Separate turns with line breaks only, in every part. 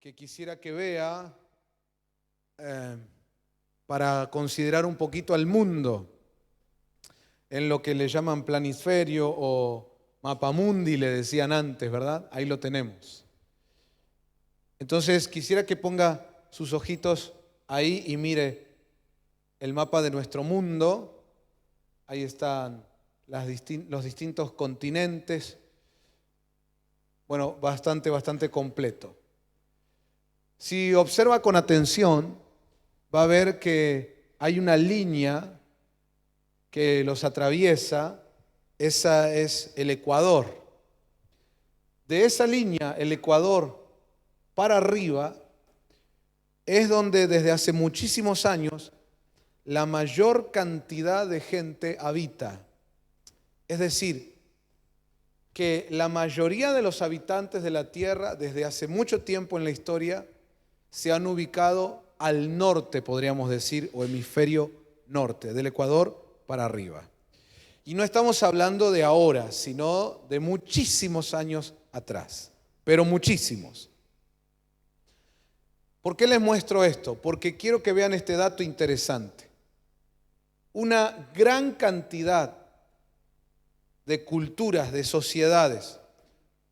que quisiera que vea para considerar un poquito al mundo en lo que le llaman planisferio o mapamundi, le decían antes, ¿verdad? Ahí lo tenemos. Entonces quisiera que ponga sus ojitos ahí y mire el mapa de nuestro mundo. Ahí están los distintos continentes. Bueno, bastante completo. Si observa con atención, va a ver que hay una línea que los atraviesa. Esa es el Ecuador. De esa línea, el Ecuador para arriba, es donde desde hace muchísimos años la mayor cantidad de gente habita. Es decir, que la mayoría de los habitantes de la Tierra desde hace mucho tiempo en la historia se han ubicado al norte, podríamos decir, o hemisferio norte, del Ecuador para arriba. Y no estamos hablando de ahora, sino de muchísimos años atrás, pero muchísimos. ¿Por qué les muestro esto? Porque quiero que vean este dato interesante. Una gran cantidad de culturas, de sociedades,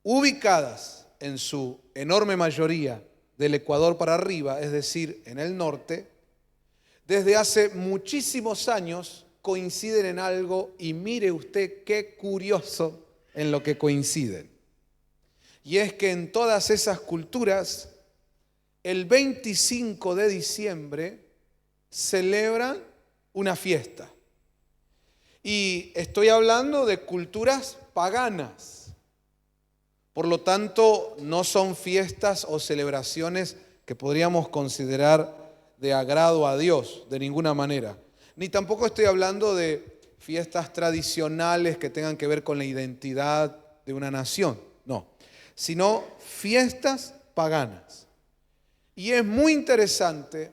ubicadas en su enorme mayoría del Ecuador para arriba, es decir, en el norte, desde hace muchísimos años coinciden en algo, y mire usted qué curioso en lo que coinciden. Y es que en todas esas culturas, el 25 de diciembre celebran una fiesta. Y estoy hablando de culturas paganas. Por lo tanto, no son fiestas o celebraciones que podríamos considerar de agrado a Dios, de ninguna manera. Ni tampoco estoy hablando de fiestas tradicionales que tengan que ver con la identidad de una nación, no, sino fiestas paganas. Y es muy interesante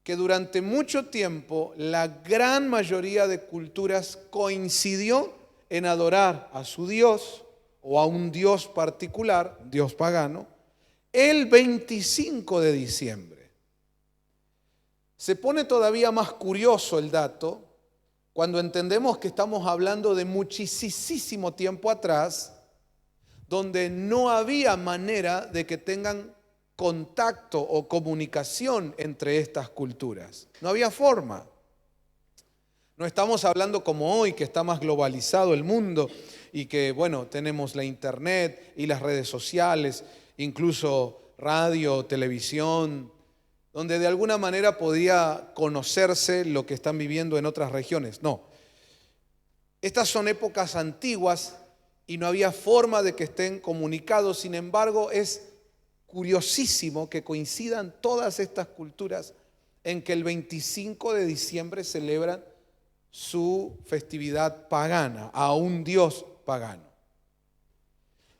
que durante mucho tiempo la gran mayoría de culturas coincidió en adorar a su Dios o a un Dios particular, Dios pagano, el 25 de diciembre. Se pone todavía más curioso el dato cuando entendemos que estamos hablando de muchísimo tiempo atrás, donde no había manera de que tengan contacto o comunicación entre estas culturas. No había forma. No estamos hablando como hoy, que está más globalizado el mundo y que, bueno, tenemos la internet y las redes sociales, incluso radio, televisión, donde de alguna manera podía conocerse lo que están viviendo en otras regiones. No. Estas son épocas antiguas y no había forma de que estén comunicados. Sin embargo, es curiosísimo que coincidan todas estas culturas en que el 25 de diciembre celebran su festividad pagana, a un dios pagano.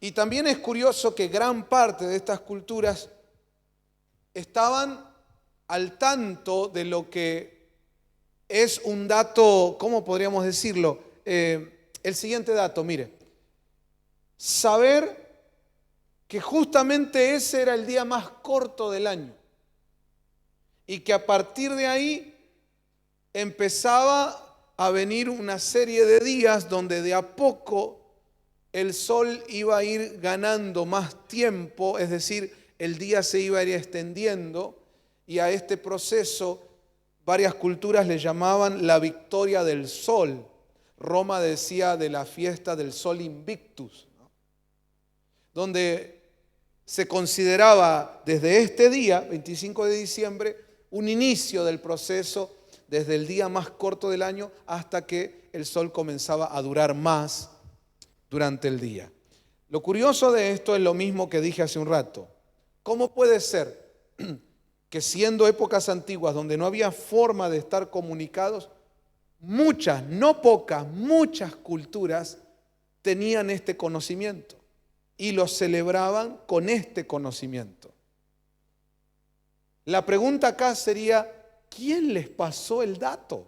Y también es curioso que gran parte de estas culturas estaban al tanto de lo que es un dato, ¿cómo podríamos decirlo? El siguiente dato, mire, saber que justamente ese era el día más corto del año y que a partir de ahí empezaba a venir una serie de días donde de a poco el sol iba a ir ganando más tiempo, es decir, el día se iba a ir extendiendo, y a este proceso varias culturas le llamaban la victoria del sol. Roma decía de la fiesta del sol invictus, ¿no? Donde se consideraba desde este día, 25 de diciembre, un inicio del proceso desde el día más corto del año hasta que el sol comenzaba a durar más durante el día. Lo curioso de esto es lo mismo que dije hace un rato. ¿Cómo puede ser que siendo épocas antiguas donde no había forma de estar comunicados, muchas, no pocas, muchas culturas tenían este conocimiento y lo celebraban con este conocimiento? La pregunta acá sería, ¿quién les pasó el dato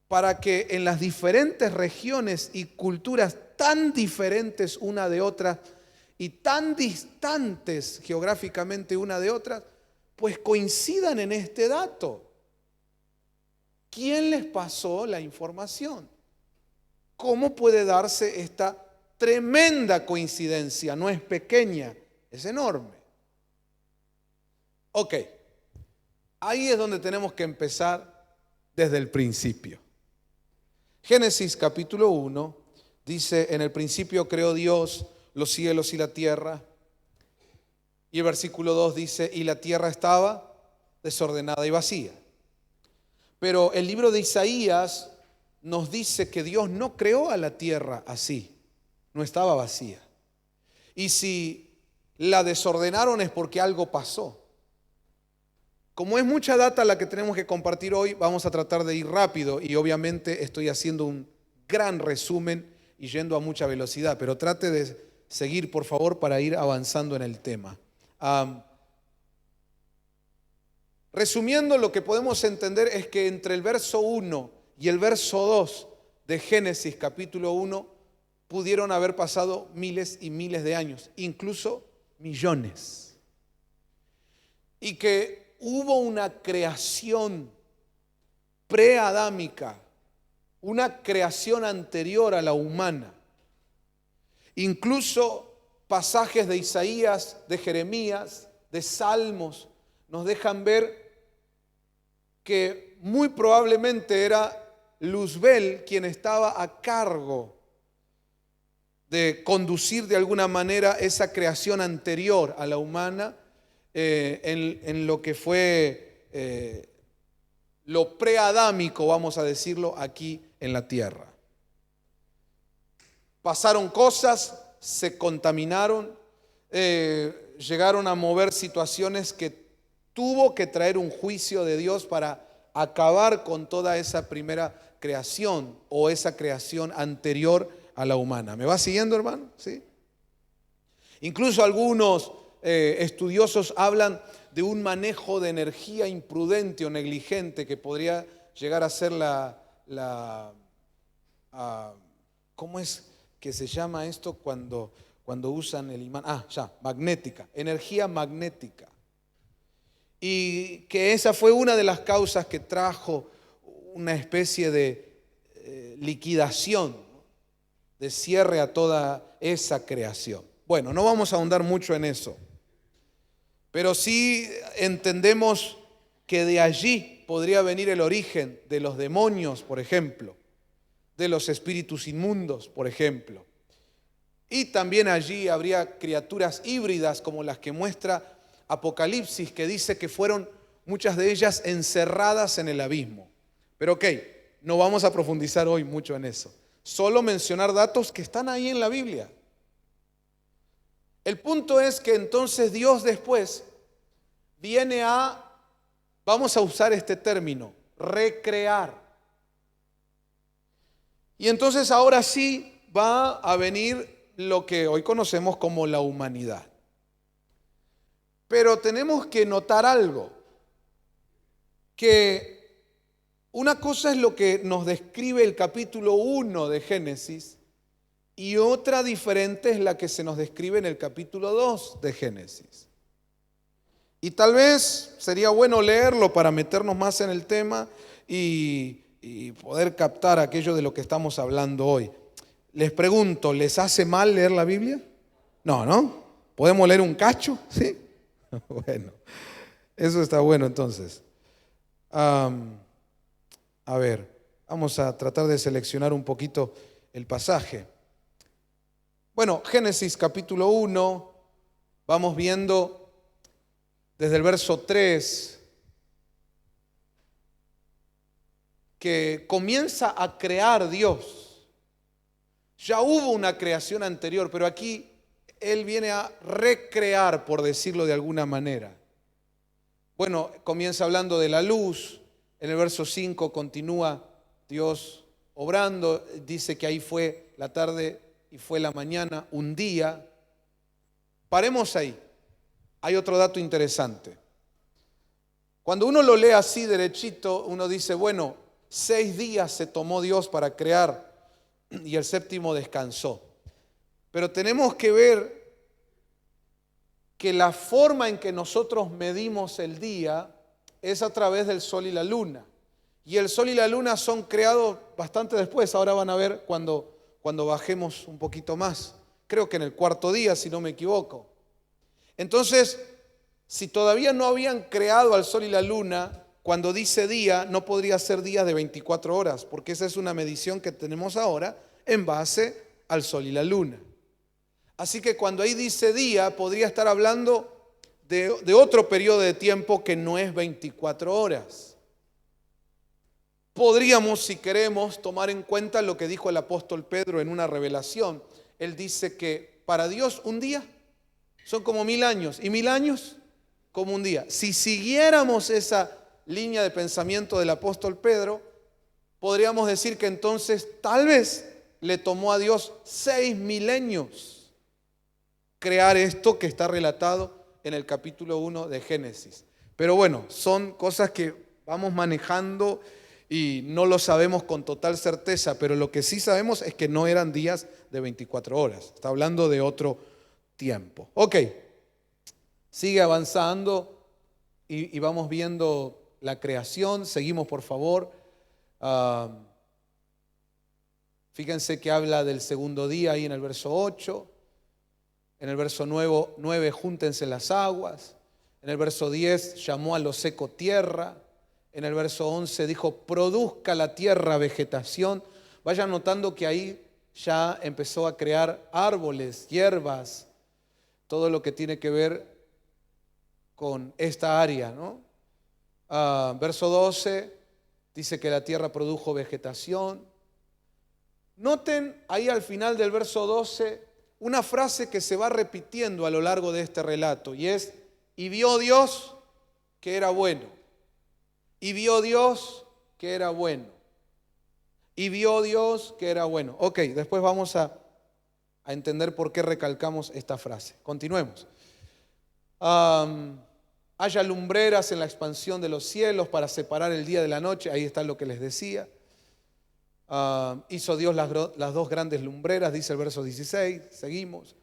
para que en las diferentes regiones y culturas tan diferentes una de otra y tan distantes geográficamente una de otras, pues coincidan en este dato. ¿Quién les pasó la información? ¿Cómo puede darse esta tremenda coincidencia? No es pequeña, es enorme. Ok, ahí es donde tenemos que empezar desde el principio. Génesis capítulo 1 dice, en el principio creó Dios los cielos y la tierra. Y el versículo 2 dice, y la tierra estaba desordenada y vacía. Pero el libro de Isaías nos dice que Dios no creó a la tierra así, no estaba vacía. Y si la desordenaron es porque algo pasó. Como es mucha data la que tenemos que compartir hoy, vamos a tratar de ir rápido y obviamente estoy haciendo un gran resumen y yendo a mucha velocidad, pero trate de seguir, por favor, para ir avanzando en el tema. Resumiendo, lo que podemos entender es que entre el verso 1 y el verso 2 de Génesis capítulo 1 pudieron haber pasado miles y miles de años, incluso millones. Y que hubo una creación preadámica, una creación anterior a la humana. Incluso pasajes de Isaías, de Jeremías, de Salmos nos dejan ver que muy probablemente era Luzbel quien estaba a cargo de conducir de alguna manera esa creación anterior a la humana en lo que fue lo preadámico, vamos a decirlo, aquí en la tierra. Pasaron cosas, se contaminaron, llegaron a mover situaciones que tuvo que traer un juicio de Dios para acabar con toda esa primera creación o esa creación anterior a la humana. ¿Me va siguiendo, hermano? ¿Sí? Incluso algunos estudiosos hablan de un manejo de energía imprudente o negligente que podría llegar a ser ¿cómo es que se llama esto cuando usan el imán? Magnética, energía magnética. Y que esa fue una de las causas que trajo una especie de liquidación, ¿no?, de cierre a toda esa creación. Bueno, no vamos a ahondar mucho en eso, pero sí entendemos que de allí podría venir el origen de los demonios, por ejemplo, de los espíritus inmundos, por ejemplo. Y también allí habría criaturas híbridas como las que muestra Apocalipsis, que dice que fueron muchas de ellas encerradas en el abismo. Pero ok, no vamos a profundizar hoy mucho en eso. Solo mencionar datos que están ahí en la Biblia. El punto es que entonces Dios después viene vamos a usar este término, recrear. Y entonces ahora sí va a venir lo que hoy conocemos como la humanidad. Pero tenemos que notar algo, que una cosa es lo que nos describe el capítulo 1 de Génesis y otra diferente es la que se nos describe en el capítulo 2 de Génesis. Y tal vez sería bueno leerlo para meternos más en el tema y poder captar aquello de lo que estamos hablando hoy. Les pregunto, ¿les hace mal leer la Biblia? No, ¿no? ¿Podemos leer un cacho? ¿Sí? Bueno, eso está bueno entonces. A ver, vamos a tratar de seleccionar un poquito el pasaje. Bueno, Génesis capítulo 1, vamos viendo desde el verso 3 que comienza a crear Dios. Ya hubo una creación anterior, pero aquí Él viene a recrear, por decirlo de alguna manera. Bueno, comienza hablando de la luz. En el verso 5 continúa Dios obrando. Dice que ahí fue la tarde y fue la mañana, un día. Paremos ahí. Hay otro dato interesante. Cuando uno lo lee así derechito, uno dice, bueno, 6 días se tomó Dios para crear y el séptimo descansó. Pero tenemos que ver que la forma en que nosotros medimos el día es a través del sol y la luna. Y el sol y la luna son creados bastante después. Ahora van a ver cuando bajemos un poquito más. Creo que en el cuarto día, si no me equivoco. Entonces, si todavía no habían creado al sol y la luna, cuando dice día, no podría ser días de 24 horas, porque esa es una medición que tenemos ahora en base al sol y la luna. Así que cuando ahí dice día, podría estar hablando de otro periodo de tiempo que no es 24 horas. Podríamos, si queremos, tomar en cuenta lo que dijo el apóstol Pedro en una revelación. Él dice que para Dios un día son como 1000 años y 1000 años como un día. Si siguiéramos esa línea de pensamiento del apóstol Pedro, podríamos decir que entonces tal vez le tomó a Dios 6 milenios crear esto que está relatado en el capítulo 1 de Génesis. Pero bueno, son cosas que vamos manejando y no lo sabemos con total certeza, pero lo que sí sabemos es que no eran días de 24 horas. Está hablando de otro tiempo. Ok, sigue avanzando y vamos viendo la creación. Seguimos, por favor. Fíjense que habla del segundo día ahí en el verso 8. En el verso 9, júntense las aguas. En el verso 10, llamó a lo seco tierra. En el verso 11 dijo, produzca la tierra vegetación. Vayan notando que ahí ya empezó a crear árboles, hierbas, todo lo que tiene que ver con esta área, ¿no? Verso 12 dice que la tierra produjo vegetación. Noten ahí al final del verso 12 una frase que se va repitiendo a lo largo de este relato y es, y vio Dios que era bueno. Y vio Dios que era bueno. Y vio Dios que era bueno. Ok, después vamos a entender por qué recalcamos esta frase. Continuemos. Haya lumbreras en la expansión de los cielos para separar el día de la noche. Ahí está lo que les decía. Hizo Dios las dos grandes lumbreras, dice el verso 16. Seguimos.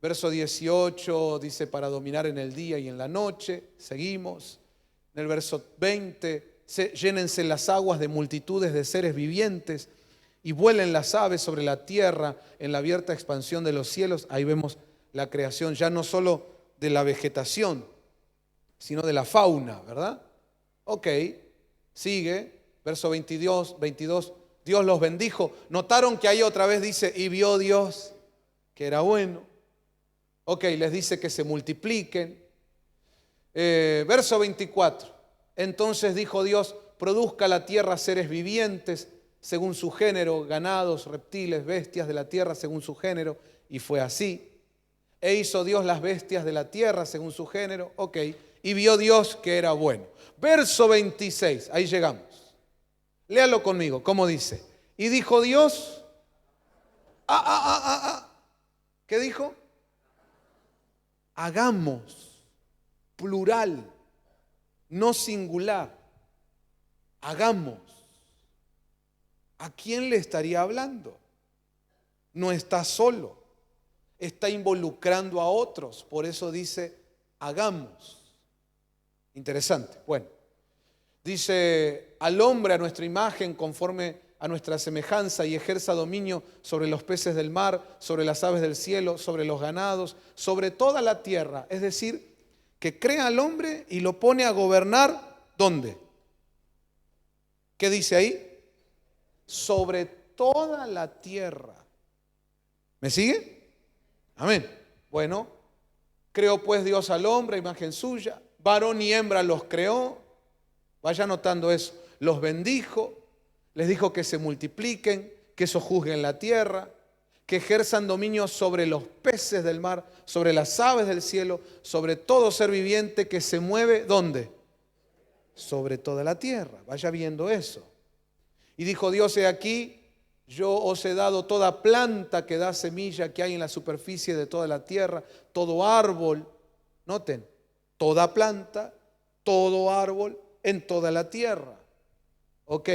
Verso 18 dice para dominar en el día y en la noche. Seguimos. En el verso 20, llénense las aguas de multitudes de seres vivientes y vuelen las aves sobre la tierra en la abierta expansión de los cielos. Ahí vemos la creación ya no solo de la vegetación, sino de la fauna, ¿verdad? Ok, sigue, verso 22, Dios los bendijo. Notaron que ahí otra vez dice, y vio Dios que era bueno. Ok, les dice que se multipliquen. Verso 24, entonces dijo Dios, produzca la tierra seres vivientes según su género, ganados, reptiles, bestias de la tierra según su género, y fue así. E hizo Dios las bestias de la tierra según su género, ok, y vio Dios que era bueno. Verso 26, ahí llegamos. Léalo conmigo, ¿cómo dice? Y dijo Dios, ¿qué dijo? Hagamos. Plural, no singular. Hagamos. ¿A quién le estaría hablando? No está solo, está involucrando a otros. Por eso dice, hagamos. Interesante. Bueno, dice, al hombre a nuestra imagen, conforme a nuestra semejanza, y ejerza dominio sobre los peces del mar, sobre las aves del cielo, sobre los ganados, sobre toda la tierra. Es decir, que crea al hombre y lo pone a gobernar, ¿dónde? ¿Qué dice ahí? Sobre toda la tierra. ¿Me sigue? Amén. Bueno, creó pues Dios al hombre a imagen suya, varón y hembra los creó. Vaya notando eso. Los bendijo, les dijo que se multipliquen, que sojuzguen la tierra, que ejerzan dominio sobre los peces del mar, sobre las aves del cielo, sobre todo ser viviente que se mueve, ¿dónde? Sobre toda la tierra. Vaya viendo eso. Y dijo Dios, he aquí, yo os he dado toda planta que da semilla que hay en la superficie de toda la tierra, todo árbol, noten, toda planta, todo árbol en toda la tierra. Ok,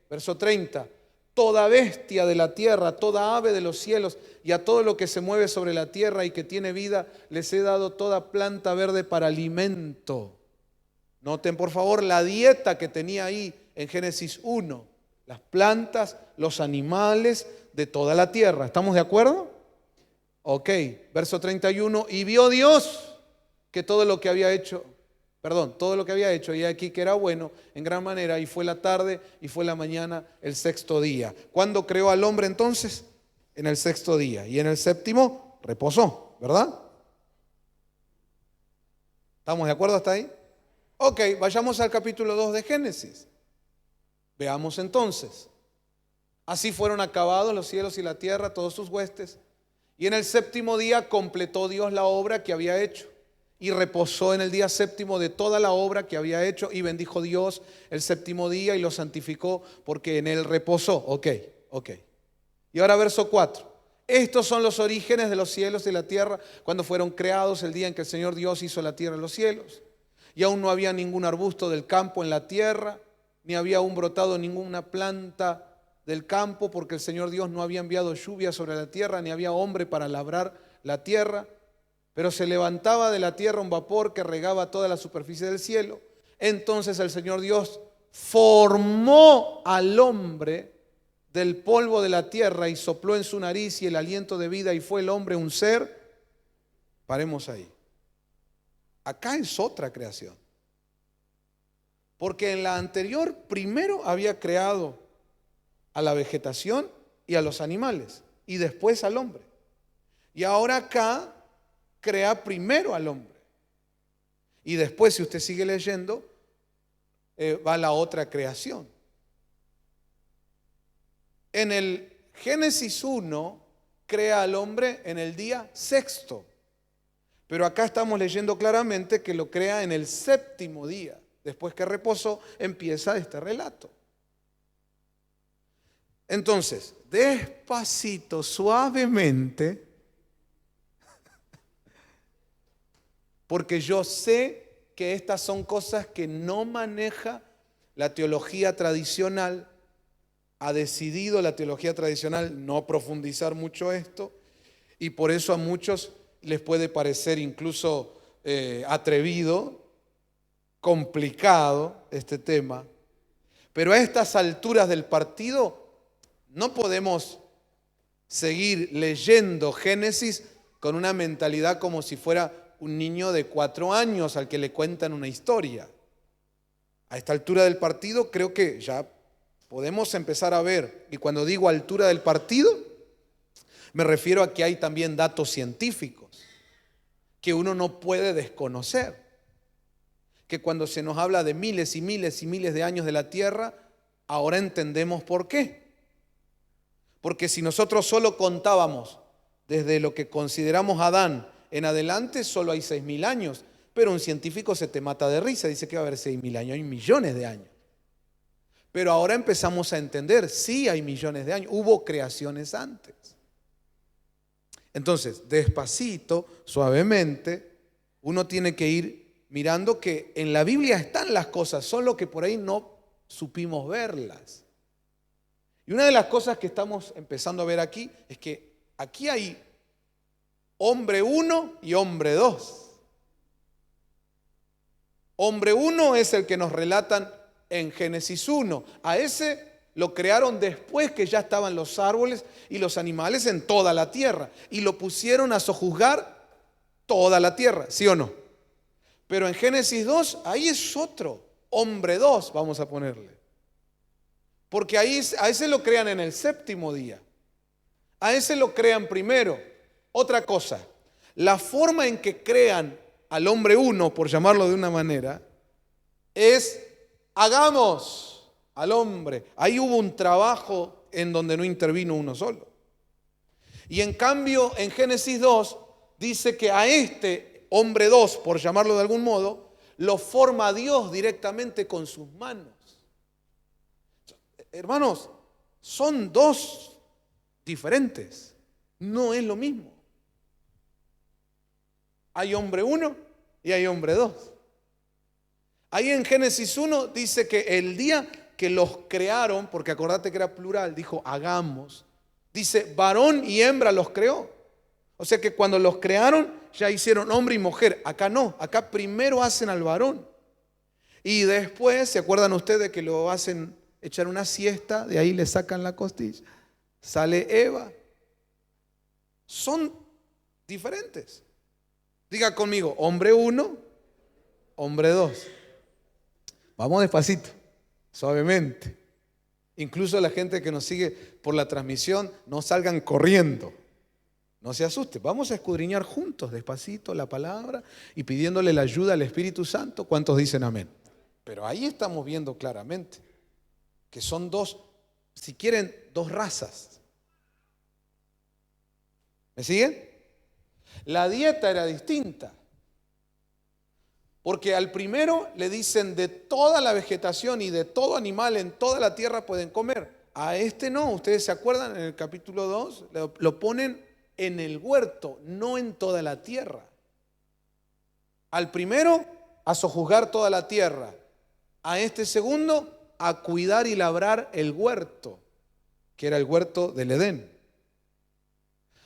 verso 30. toda bestia de la tierra, toda ave de los cielos y a todo lo que se mueve sobre la tierra y que tiene vida, les he dado toda planta verde para alimento. Noten por favor la dieta que tenía ahí en Génesis 1. Las plantas, los animales de toda la tierra. ¿Estamos de acuerdo? Ok, verso 31. Y vio Dios que todo lo que había hecho, y aquí que era bueno en gran manera, y fue la tarde y fue la mañana el sexto día. ¿Cuándo creó al hombre entonces? En el sexto día. Y en el séptimo reposó, ¿verdad? ¿Estamos de acuerdo hasta ahí? Ok, vayamos al capítulo 2 de Génesis. Veamos entonces. Así fueron acabados los cielos y la tierra, todos sus huestes. Y en el séptimo día completó Dios la obra que había hecho. Y reposó en el día séptimo de toda la obra que había hecho. Y bendijo Dios el séptimo día y lo santificó porque en él reposó. Ok. Y ahora verso 4. Estos son los orígenes de los cielos y la tierra cuando fueron creados el día en que el Señor Dios hizo la tierra y los cielos. Y aún no había ningún arbusto del campo en la tierra, ni había aún brotado ninguna planta del campo, porque el Señor Dios no había enviado lluvia sobre la tierra, ni había hombre para labrar la tierra. Pero se levantaba de la tierra un vapor que regaba toda la superficie del cielo. Entonces el Señor Dios formó al hombre del polvo de la tierra y sopló en su nariz y el aliento de vida, y fue el hombre un ser. Paremos ahí. Acá es otra creación. Porque en la anterior primero había creado a la vegetación y a los animales y después al hombre. Y ahora acá crea primero al hombre. Y después, si usted sigue leyendo, va la otra creación. En el Génesis 1 crea al hombre en el día sexto. Pero acá estamos leyendo claramente que lo crea en el séptimo día. Después que reposó, empieza este relato. Entonces, despacito, suavemente, porque yo sé que estas son cosas que no maneja la teología tradicional. Ha decidido la teología tradicional no profundizar mucho esto, y por eso a muchos les puede parecer incluso atrevido, complicado este tema. Pero a estas alturas del partido no podemos seguir leyendo Génesis con una mentalidad como si fuera un niño de 4 años al que le cuentan una historia. A esta altura del partido creo que ya podemos empezar a ver, y cuando digo altura del partido, me refiero a que hay también datos científicos que uno no puede desconocer. Que cuando se nos habla de miles y miles y miles de años de la Tierra, ahora entendemos por qué. Porque si nosotros solo contábamos desde lo que consideramos Adán en adelante, solo hay 6.000 años. Pero un científico se te mata de risa, dice que va a haber 6.000 años, hay millones de años. Pero ahora empezamos a entender, sí hay millones de años, hubo creaciones antes. Entonces, despacito, suavemente, uno tiene que ir mirando que en la Biblia están las cosas, solo que por ahí no supimos verlas. Y una de las cosas que estamos empezando a ver aquí es que aquí hay hombre 1 y hombre 2. Hombre 1 es el que nos relatan en Génesis 1. A ese lo crearon después que ya estaban los árboles y los animales en toda la tierra. Y lo pusieron a sojuzgar toda la tierra, ¿sí o no? Pero en Génesis 2, ahí es otro, hombre 2, vamos a ponerle. Porque ahí a ese lo crean en el séptimo día. A ese lo crean primero. Otra cosa, la forma en que crean al hombre 1, por llamarlo de una manera, es hagamos al hombre. Ahí hubo un trabajo en donde no intervino uno solo. Y en cambio, en Génesis 2, dice que a este hombre 2, por llamarlo de algún modo, lo forma Dios directamente con sus manos. Hermanos, son dos diferentes. No es lo mismo. Hay hombre 1 y hay hombre 2. Ahí en Génesis 1 dice que el día que los crearon, porque acordate que era plural, dijo hagamos. Dice varón y hembra los creó. O sea que cuando los crearon ya hicieron hombre y mujer. Acá no, acá primero hacen al varón. Y después, ¿se acuerdan ustedes que lo hacen echar una siesta? De ahí le sacan la costilla. Sale Eva. Son diferentes. Diga conmigo, hombre 1, hombre 2. Vamos despacito, suavemente. Incluso la gente que nos sigue por la transmisión, no salgan corriendo. No se asuste. Vamos a escudriñar juntos, despacito, la palabra y pidiéndole la ayuda al Espíritu Santo. ¿Cuántos dicen amén? Pero ahí estamos viendo claramente que son dos, si quieren, dos razas. ¿Me siguen? La dieta era distinta. Porque al primero le dicen de toda la vegetación y de todo animal en toda la tierra pueden comer. A este no, ustedes se acuerdan, en el capítulo 2 lo ponen en el huerto, no en toda la tierra. Al primero a sojuzgar toda la tierra. A este segundo a cuidar y labrar el huerto, que era el huerto del Edén.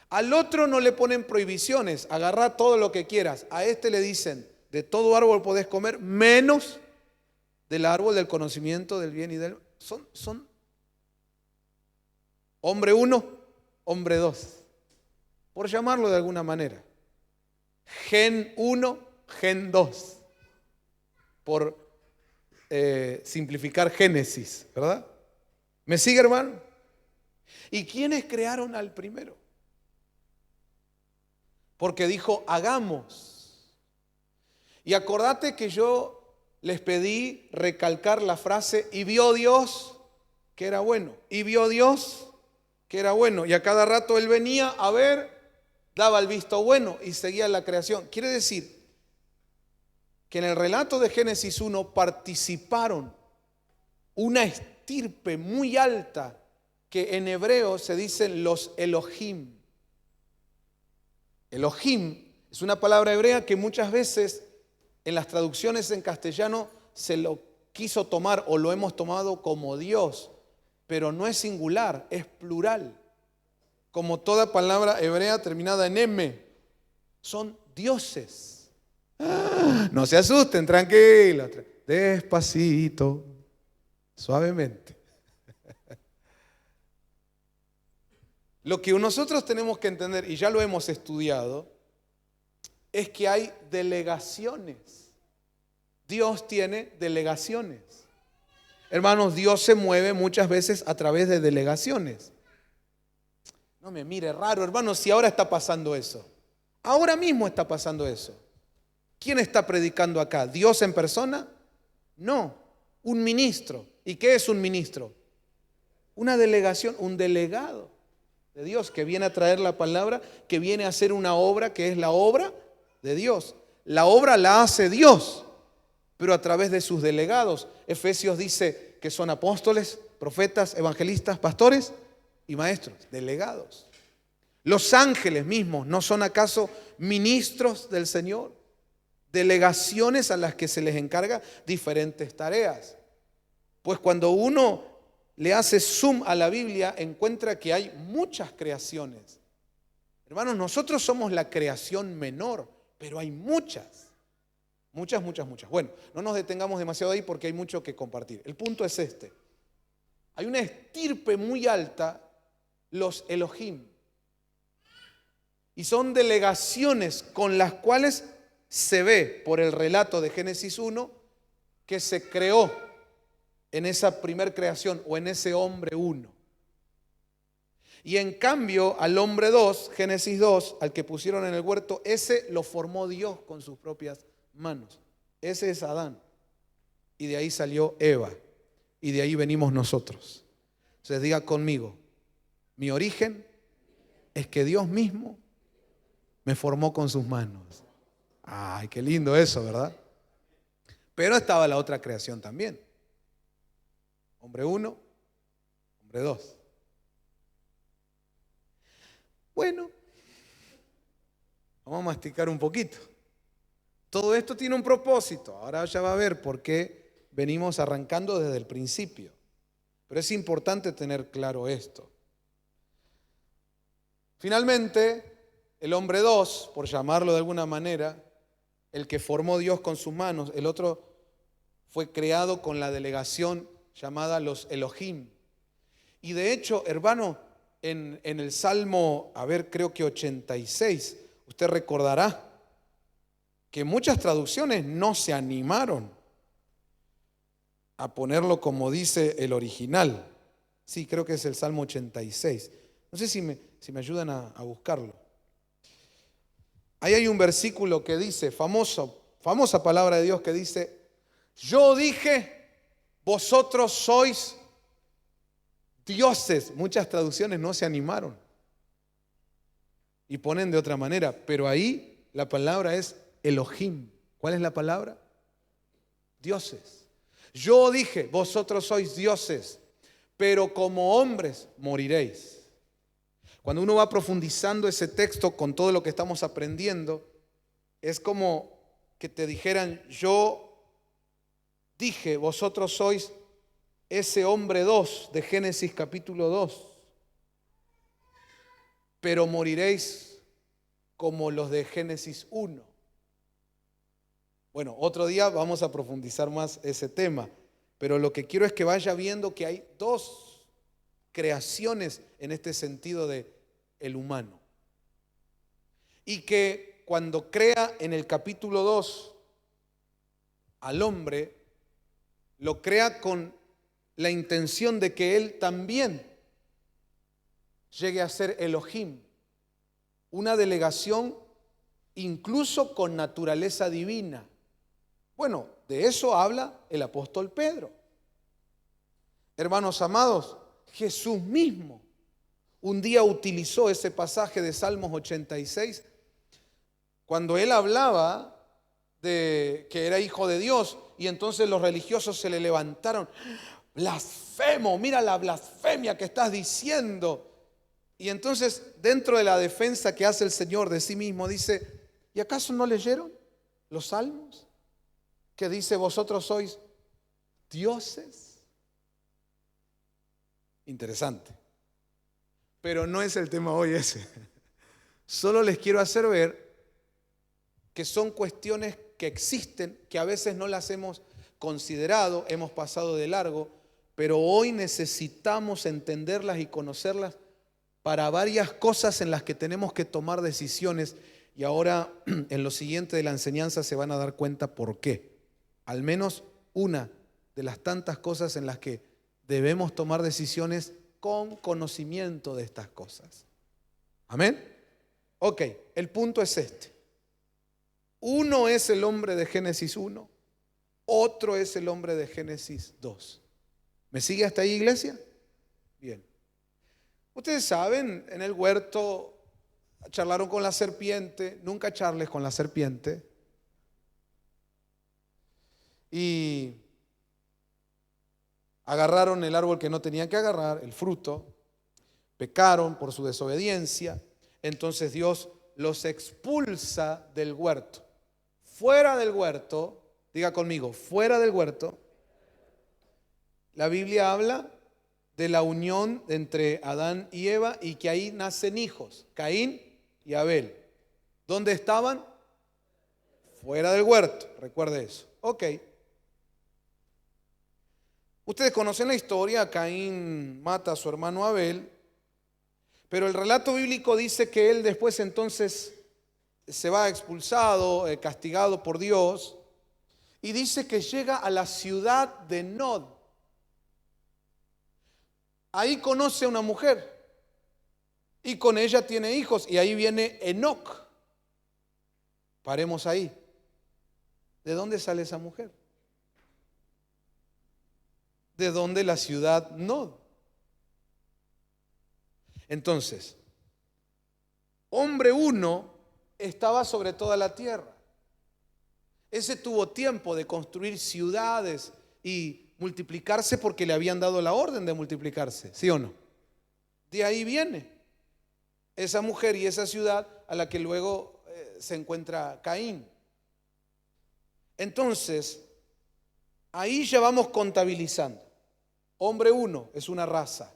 Al otro no le ponen prohibiciones, agarrá todo lo que quieras. A este le dicen, de todo árbol podés comer, menos del árbol del conocimiento del bien y del mal. Son hombre 1, hombre 2, por llamarlo de alguna manera. Gen 1, gen 2, por simplificar Génesis, ¿verdad? ¿Me sigue, hermano? ¿Y quiénes crearon al primero? Porque dijo, hagamos. Y acordate que yo les pedí recalcar la frase, y vio Dios que era bueno. Y vio Dios que era bueno. Y a cada rato él venía a ver, daba el visto bueno y seguía la creación. Quiere decir que en el relato de Génesis 1 participaron una estirpe muy alta que en hebreo se dicen los Elohim. Elohim es una palabra hebrea que muchas veces en las traducciones en castellano se lo quiso tomar o lo hemos tomado como Dios, pero no es singular, es plural. Como toda palabra hebrea terminada en M, son dioses. No se asusten, tranquilos, despacito, suavemente. Lo que nosotros tenemos que entender, y ya lo hemos estudiado, es que hay delegaciones. Dios tiene delegaciones. Hermanos, Dios se mueve muchas veces a través de delegaciones. No me mire raro, hermanos, si ahora está pasando eso. Ahora mismo está pasando eso. ¿Quién está predicando acá? ¿Dios en persona? No, un ministro. ¿Y qué es un ministro? Una delegación, un delegado de Dios que viene a traer la palabra, que viene a hacer una obra que es la obra de Dios. La obra la hace Dios, pero a través de sus delegados. Efesios dice que son apóstoles, profetas, evangelistas, pastores y maestros, delegados. Los ángeles mismos, ¿no son acaso ministros del Señor? Delegaciones a las que se les encarga diferentes tareas. Pues cuando uno le hace zoom a la Biblia, encuentra que hay muchas creaciones. Hermanos, nosotros somos la creación menor, pero hay muchas. Muchas. Bueno, no nos detengamos demasiado ahí porque hay mucho que compartir. El punto es este. Hay una estirpe muy alta, los Elohim. Y son delegaciones con las cuales se ve por el relato de Génesis 1 que se creó en esa primer creación o en ese hombre 1. Y en cambio al hombre 2, Génesis 2, al que pusieron en el huerto, ese lo formó Dios con sus propias manos. Ese es Adán. Y de ahí salió Eva. Y de ahí venimos nosotros. Entonces diga conmigo, mi origen es que Dios mismo me formó con sus manos. Ay, qué lindo eso, ¿verdad? Pero estaba la otra creación también. Hombre 1, hombre 2. Bueno, vamos a masticar un poquito. Todo esto tiene un propósito. Ahora ya va a ver por qué venimos arrancando desde el principio. Pero es importante tener claro esto. Finalmente, el hombre 2, por llamarlo de alguna manera, el que formó Dios con sus manos, el otro fue creado con la delegación llamada los Elohim. Y de hecho, hermano, en el Salmo, creo que 86, usted recordará que muchas traducciones no se animaron a ponerlo como dice el original. Sí, creo que es el Salmo 86. No sé si me ayudan a buscarlo. Ahí hay un versículo que dice, famosa palabra de Dios que dice, yo dije, vosotros sois dioses. Muchas traducciones no se animaron y ponen de otra manera, pero ahí la palabra es Elohim. ¿Cuál es la palabra? Dioses. Yo dije, vosotros sois dioses, pero como hombres moriréis. Cuando uno va profundizando ese texto con todo lo que estamos aprendiendo, es como que te dijeran, yo dije, vosotros sois ese hombre 2 de Génesis capítulo 2, pero moriréis como los de Génesis 1. Bueno, otro día vamos a profundizar más ese tema, pero lo que quiero es que vaya viendo que hay dos creaciones en este sentido de el humano. Y que cuando crea en el capítulo 2 al hombre, lo crea con la intención de que él también llegue a ser Elohim, una delegación incluso con naturaleza divina. Bueno, de eso habla el apóstol Pedro. Hermanos amados, Jesús mismo un día utilizó ese pasaje de Salmos 86 cuando él hablaba de que era hijo de Dios y entonces los religiosos se le levantaron. Blasfemo, mira la blasfemia que estás diciendo. Y entonces dentro de la defensa que hace el Señor de sí mismo dice, ¿y acaso no leyeron los salmos? Que dice, vosotros sois dioses. Interesante. Pero no es el tema hoy ese. Solo les quiero hacer ver que son cuestiones que existen, que a veces no las hemos considerado, hemos pasado de largo, pero hoy necesitamos entenderlas y conocerlas para varias cosas en las que tenemos que tomar decisiones. Y ahora en lo siguiente de la enseñanza se van a dar cuenta por qué. Al menos una de las tantas cosas en las que debemos tomar decisiones con conocimiento de estas cosas. ¿Amén? Ok, el punto es este. Uno es el hombre de Génesis 1, otro es el hombre de Génesis 2. ¿Me sigue hasta ahí, iglesia? Bien. Ustedes saben, en el huerto charlaron con la serpiente, nunca charles con la serpiente. Y agarraron el árbol que no tenían que agarrar, el fruto, pecaron por su desobediencia, entonces Dios los expulsa del huerto. Fuera del huerto, diga conmigo, fuera del huerto, la Biblia habla de la unión entre Adán y Eva y que ahí nacen hijos, Caín y Abel. ¿Dónde estaban? Fuera del huerto, recuerde eso. Ok. Ustedes conocen la historia, Caín mata a su hermano Abel, pero el relato bíblico dice que él después entonces se va expulsado, castigado por Dios, y dice que llega a la ciudad de Nod. Ahí conoce a una mujer y con ella tiene hijos, y ahí viene Enoc. Paremos ahí. ¿De dónde sale esa mujer? ¿De dónde la ciudad Nod? Entonces, hombre 1 estaba sobre toda la tierra. Ese tuvo tiempo de construir ciudades y multiplicarse porque le habían dado la orden de multiplicarse, ¿sí o no? De ahí viene esa mujer y esa ciudad a la que luego se encuentra Caín. Entonces, ahí ya vamos contabilizando. Hombre 1 es una raza.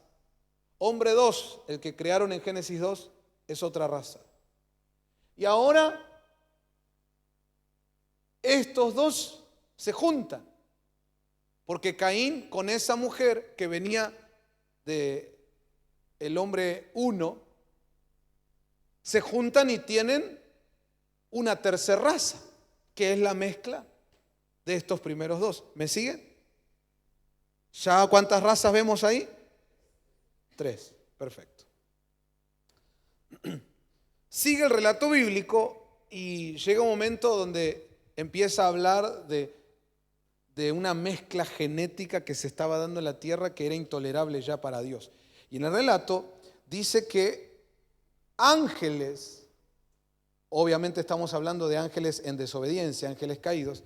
Hombre 2, el que crearon en Génesis 2, es otra raza. Y ahora estos dos se juntan, porque Caín con esa mujer que venía de el hombre 1, se juntan y tienen una tercera raza, que es la mezcla de estos primeros dos. ¿Me siguen? ¿Ya cuántas razas vemos ahí? 3, perfecto. Sigue el relato bíblico y llega un momento donde empieza a hablar de una mezcla genética que se estaba dando en la tierra que era intolerable ya para Dios. Y en el relato dice que ángeles, obviamente estamos hablando de ángeles en desobediencia, ángeles caídos,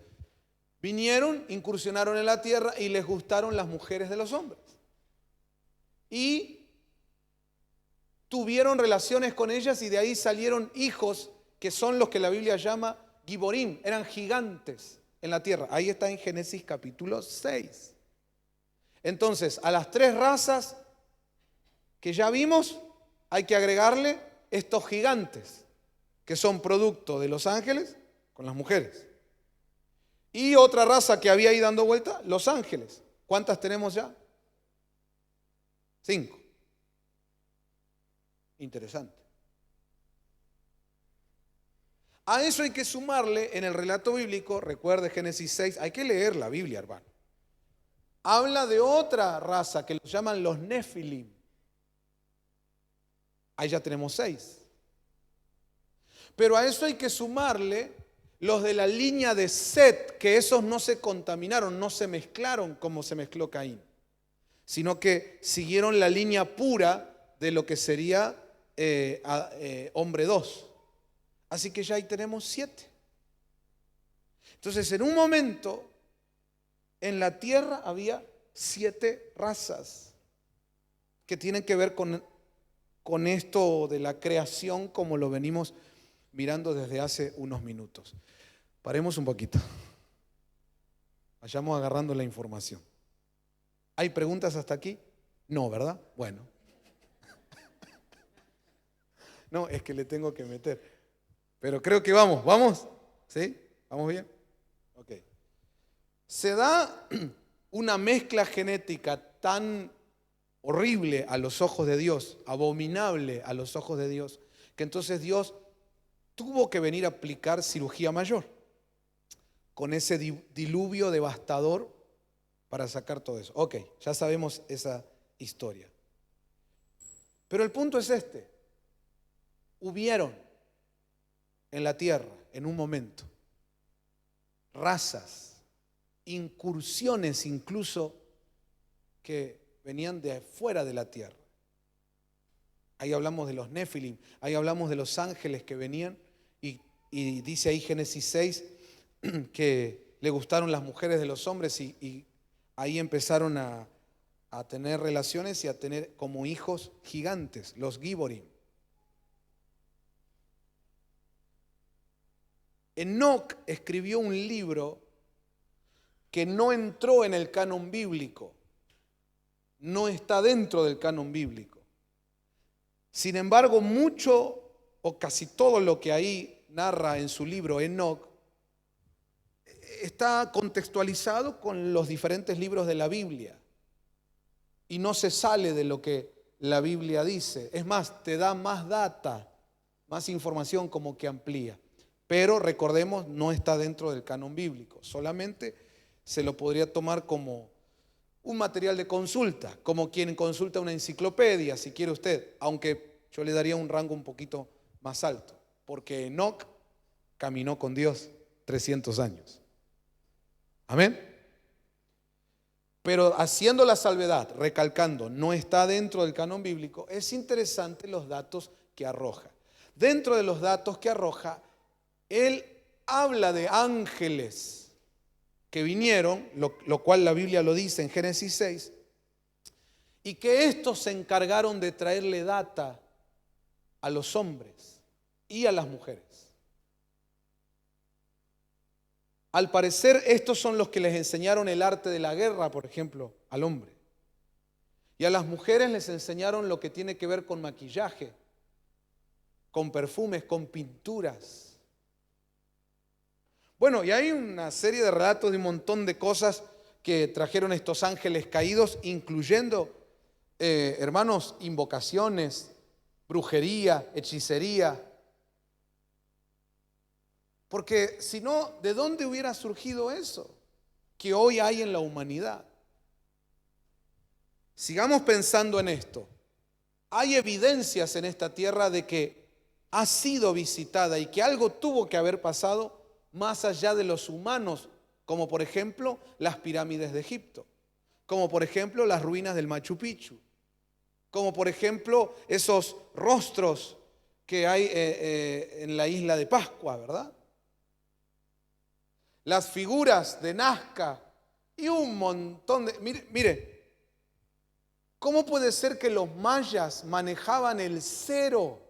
vinieron, incursionaron en la tierra y les gustaron las mujeres de los hombres. Y tuvieron relaciones con ellas y de ahí salieron hijos que son los que la Biblia llama Giborim, eran gigantes en la tierra. Ahí está en Génesis capítulo 6. Entonces, a las 3 razas que ya vimos, hay que agregarle estos gigantes, que son producto de los ángeles con las mujeres. Y otra raza que había ahí dando vuelta, los ángeles. ¿Cuántas tenemos ya? 5. Interesante. A eso hay que sumarle en el relato bíblico, recuerde Génesis 6, hay que leer la Biblia, hermano. Habla de otra raza que los llaman los Nefilim. Ahí ya tenemos 6. Pero a eso hay que sumarle los de la línea de Set, que esos no se contaminaron, no se mezclaron como se mezcló Caín, sino que siguieron la línea pura de lo que sería hombre 2. Así que ya ahí tenemos 7. Entonces, en un momento, en la tierra había 7 razas que tienen que ver con esto de la creación, como lo venimos mirando desde hace unos minutos. Paremos un poquito. Vayamos agarrando la información. ¿Hay preguntas hasta aquí? No, ¿verdad? Bueno. No, es que le tengo que meter. Pero creo que ¿vamos? ¿Sí? ¿Vamos bien? Ok. Se da una mezcla genética tan horrible a los ojos de Dios, abominable a los ojos de Dios, que entonces Dios tuvo que venir a aplicar cirugía mayor con ese diluvio devastador para sacar todo eso. Ok, ya sabemos esa historia. Pero el punto es este. Hubieron en la tierra, en un momento, razas, incursiones incluso que venían de fuera de la tierra. Ahí hablamos de los Nefilim, ahí hablamos de los ángeles que venían y dice ahí Génesis 6 que le gustaron las mujeres de los hombres y ahí empezaron a tener relaciones y a tener como hijos gigantes, los Giborim. Enoc escribió un libro que no entró en el canon bíblico, no está dentro del canon bíblico. Sin embargo, mucho o casi todo lo que ahí narra en su libro Enoc está contextualizado con los diferentes libros de la Biblia y no se sale de lo que la Biblia dice. Es más, te da más data, más información, como que amplía. Pero recordemos, no está dentro del canon bíblico, solamente se lo podría tomar como un material de consulta, como quien consulta una enciclopedia, si quiere usted, aunque yo le daría un rango un poquito más alto, porque Enoc caminó con Dios 300 años. Amén. Pero haciendo la salvedad, recalcando, no está dentro del canon bíblico, es interesante los datos que arroja. Dentro de los datos que arroja, él habla de ángeles que vinieron, lo cual la Biblia lo dice en Génesis 6, y que estos se encargaron de traerle data a los hombres y a las mujeres. Al parecer, estos son los que les enseñaron el arte de la guerra, por ejemplo, al hombre. Y a las mujeres les enseñaron lo que tiene que ver con maquillaje, con perfumes, con pinturas. Bueno, y hay una serie de relatos de un montón de cosas que trajeron estos ángeles caídos, incluyendo, hermanos, invocaciones, brujería, hechicería. Porque si no, ¿de dónde hubiera surgido eso que hoy hay en la humanidad? Sigamos pensando en esto. Hay evidencias en esta tierra de que ha sido visitada y que algo tuvo que haber pasado más allá de los humanos, como por ejemplo las pirámides de Egipto, como por ejemplo las ruinas del Machu Picchu, como por ejemplo esos rostros que hay en la isla de Pascua, ¿verdad? Las figuras de Nazca y un montón de... Mire, ¿cómo puede ser que los mayas manejaban el cero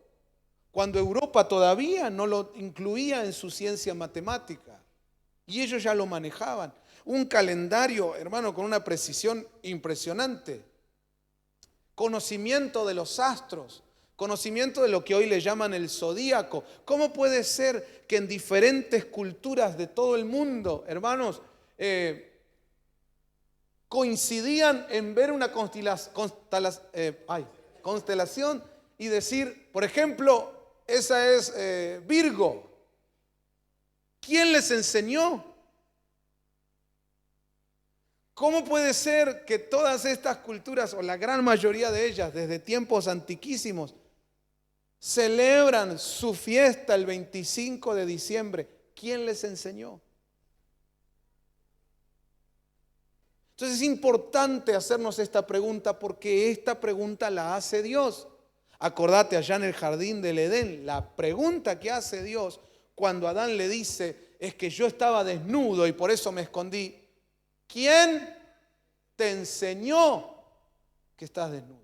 cuando Europa todavía no lo incluía en su ciencia matemática? Y ellos ya lo manejaban. Un calendario, hermano, con una precisión impresionante. Conocimiento de los astros, conocimiento de lo que hoy le llaman el zodíaco. ¿Cómo puede ser que en diferentes culturas de todo el mundo, hermanos, coincidían en ver una constelación y decir, por ejemplo, esa es Virgo? ¿Quién les enseñó? ¿Cómo puede ser que todas estas culturas, o la gran mayoría de ellas, desde tiempos antiquísimos, celebran su fiesta el 25 de diciembre? ¿Quién les enseñó? Entonces es importante hacernos esta pregunta porque esta pregunta la hace Dios. Acordate allá en el jardín del Edén, la pregunta que hace Dios cuando Adán le dice, es que yo estaba desnudo y por eso me escondí. ¿Quién te enseñó que estás desnudo?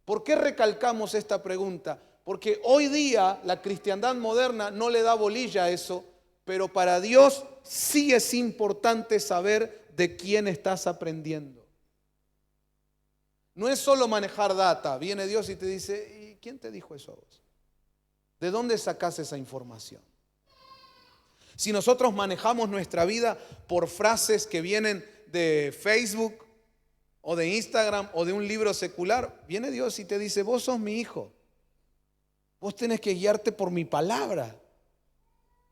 ¿Por qué recalcamos esta pregunta? Porque hoy día la cristiandad moderna no le da bolilla a eso, pero para Dios sí es importante saber de quién estás aprendiendo. No es solo manejar data. Viene Dios y te dice, ¿y quién te dijo eso a vos? ¿De dónde sacás esa información? Si nosotros manejamos nuestra vida por frases que vienen de Facebook o de Instagram o de un libro secular, viene Dios y te dice, vos sos mi hijo. Vos tenés que guiarte por mi palabra.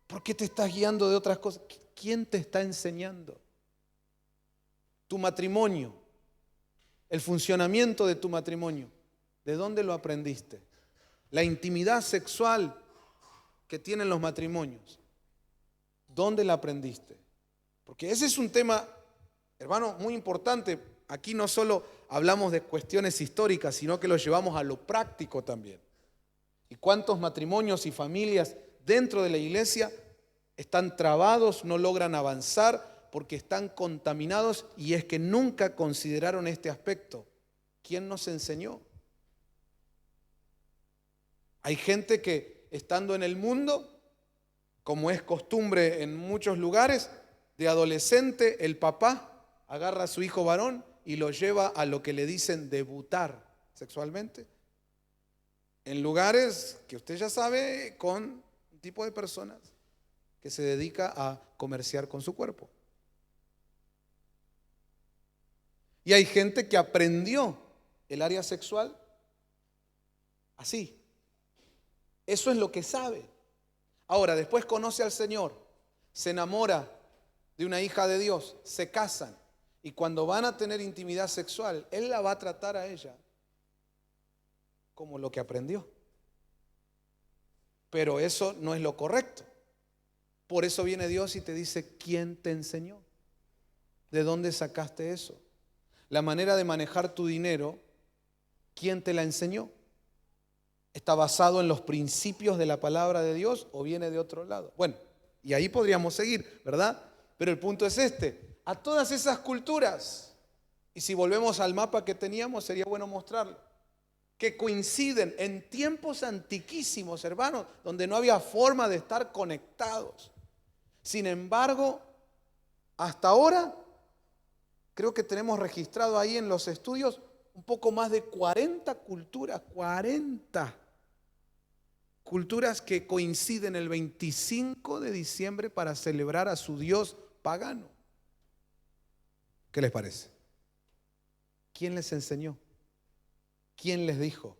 ¿Por qué te estás guiando de otras cosas? ¿Quién te está enseñando? Tu matrimonio, el funcionamiento de tu matrimonio, ¿de dónde lo aprendiste? La intimidad sexual que tienen los matrimonios, ¿dónde la aprendiste? Porque ese es un tema, hermano, muy importante. Aquí no solo hablamos de cuestiones históricas, sino que lo llevamos a lo práctico también. ¿Y cuántos matrimonios y familias dentro de la iglesia están trabados, no logran avanzar porque están contaminados? Y es que nunca consideraron este aspecto. ¿Quién nos enseñó? Hay gente que estando en el mundo, como es costumbre en muchos lugares, de adolescente, el papá agarra a su hijo varón y lo lleva a lo que le dicen debutar sexualmente. En lugares que usted ya sabe, con un tipo de personas que se dedica a comerciar con su cuerpo. Y hay gente que aprendió el área sexual así. Eso es lo que sabe. Ahora, después conoce al Señor, se enamora de una hija de Dios, se casan y cuando van a tener intimidad sexual, Él la va a tratar a ella como lo que aprendió. Pero eso no es lo correcto. Por eso viene Dios y te dice, ¿quién te enseñó? ¿De dónde sacaste eso? La manera de manejar tu dinero, ¿quién te la enseñó? ¿Está basado en los principios de la palabra de Dios o viene de otro lado? Bueno, y ahí podríamos seguir, ¿verdad? Pero el punto es este. A todas esas culturas, y si volvemos al mapa que teníamos, sería bueno mostrarlo, que coinciden en tiempos antiquísimos, hermanos, donde no había forma de estar conectados. Sin embargo, hasta ahora, creo que tenemos registrado ahí en los estudios un poco más de 40 culturas, 40 culturas que coinciden el 25 de diciembre para celebrar a su dios pagano. ¿Qué les parece? ¿Quién les enseñó? ¿Quién les dijo?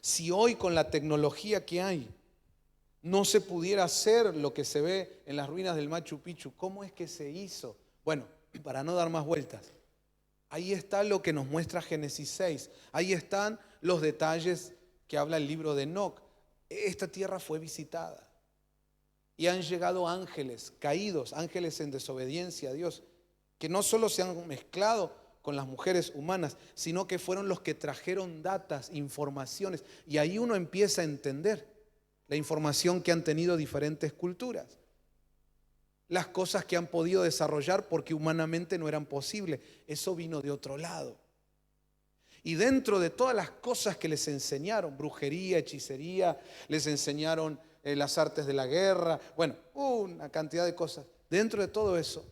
Si hoy con la tecnología que hay no se pudiera hacer lo que se ve en las ruinas del Machu Picchu, ¿cómo es que se hizo? Bueno, para no dar más vueltas, ahí está lo que nos muestra Génesis 6. Ahí están los detalles que habla el libro de Enoc. Esta tierra fue visitada y han llegado ángeles caídos, ángeles en desobediencia a Dios, que no solo se han mezclado con las mujeres humanas, sino que fueron los que trajeron datas, informaciones, y ahí uno empieza a entender la información que han tenido diferentes culturas, las cosas que han podido desarrollar porque humanamente no eran posibles. Eso vino de otro lado. Y dentro de todas las cosas que les enseñaron, brujería, hechicería, les enseñaron las artes de la guerra, bueno, una cantidad de cosas. Dentro de todo eso,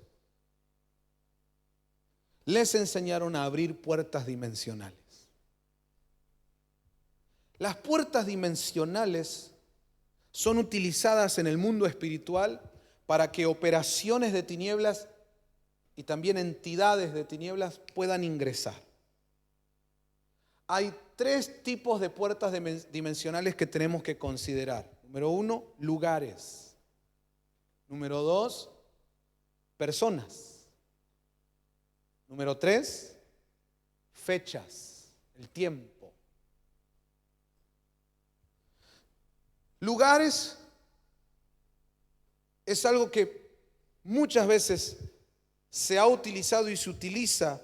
les enseñaron a abrir puertas dimensionales. Las puertas dimensionales son utilizadas en el mundo espiritual para que operaciones de tinieblas y también entidades de tinieblas puedan ingresar. Hay 3 tipos de puertas dimensionales que tenemos que considerar. Número 1, lugares. Número 2, personas. Número 3, fechas, el tiempo. Lugares es algo que muchas veces se ha utilizado y se utiliza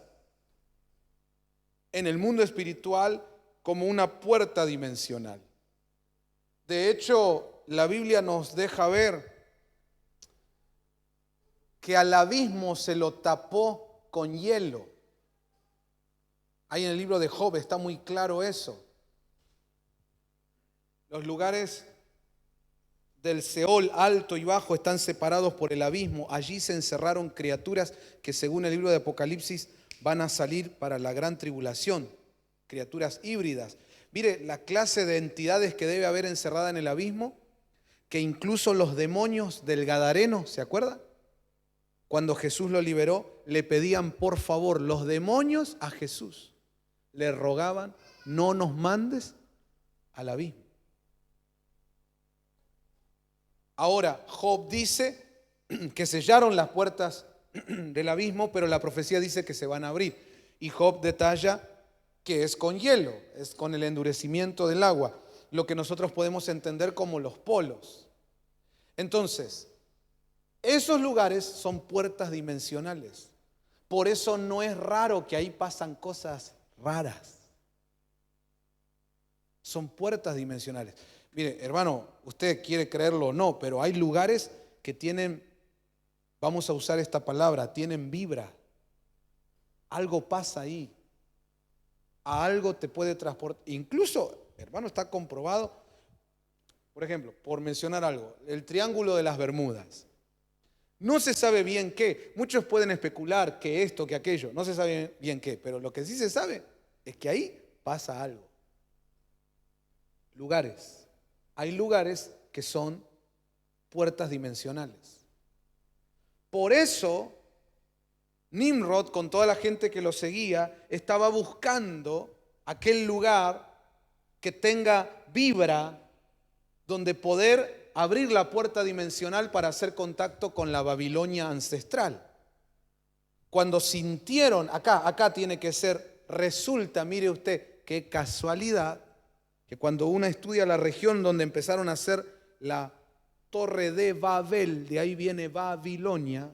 en el mundo espiritual como una puerta dimensional. De hecho, la Biblia nos deja ver que al abismo se lo tapó con hielo. Ahí en el libro de Job está muy claro eso. Los lugares del Seol, alto y bajo, están separados por el abismo. Allí se encerraron criaturas que, según el libro de Apocalipsis, van a salir para la gran tribulación, criaturas híbridas. Mire la clase de entidades que debe haber encerrada en el abismo, que incluso los demonios del Gadareno, ¿se acuerda? Cuando Jesús lo liberó, le pedían por favor, los demonios a Jesús, le rogaban, no nos mandes al abismo. Ahora, Job dice que sellaron las puertas del abismo, pero la profecía dice que se van a abrir. Y Job detalla que es con hielo, es con el endurecimiento del agua, lo que nosotros podemos entender como los polos. Entonces, esos lugares son puertas dimensionales. Por eso no es raro que ahí pasan cosas raras. Son puertas dimensionales. Mire, hermano, usted quiere creerlo o no, pero hay lugares que tienen, vamos a usar esta palabra, tienen vibra. Algo pasa ahí. A algo te puede transportar. Incluso, hermano, está comprobado, por ejemplo, por mencionar algo, el Triángulo de las Bermudas. No se sabe bien qué. Muchos pueden especular que esto, que aquello. No se sabe bien qué, pero lo que sí se sabe es que ahí pasa algo. Lugares. Hay lugares que son puertas dimensionales. Por eso, Nimrod, con toda la gente que lo seguía, estaba buscando aquel lugar que tenga vibra, donde poder abrir la puerta dimensional para hacer contacto con la Babilonia ancestral. Cuando sintieron, acá tiene que ser, resulta, mire usted, qué casualidad, que cuando uno estudia la región donde empezaron a hacer la Torre de Babel, de ahí viene Babilonia,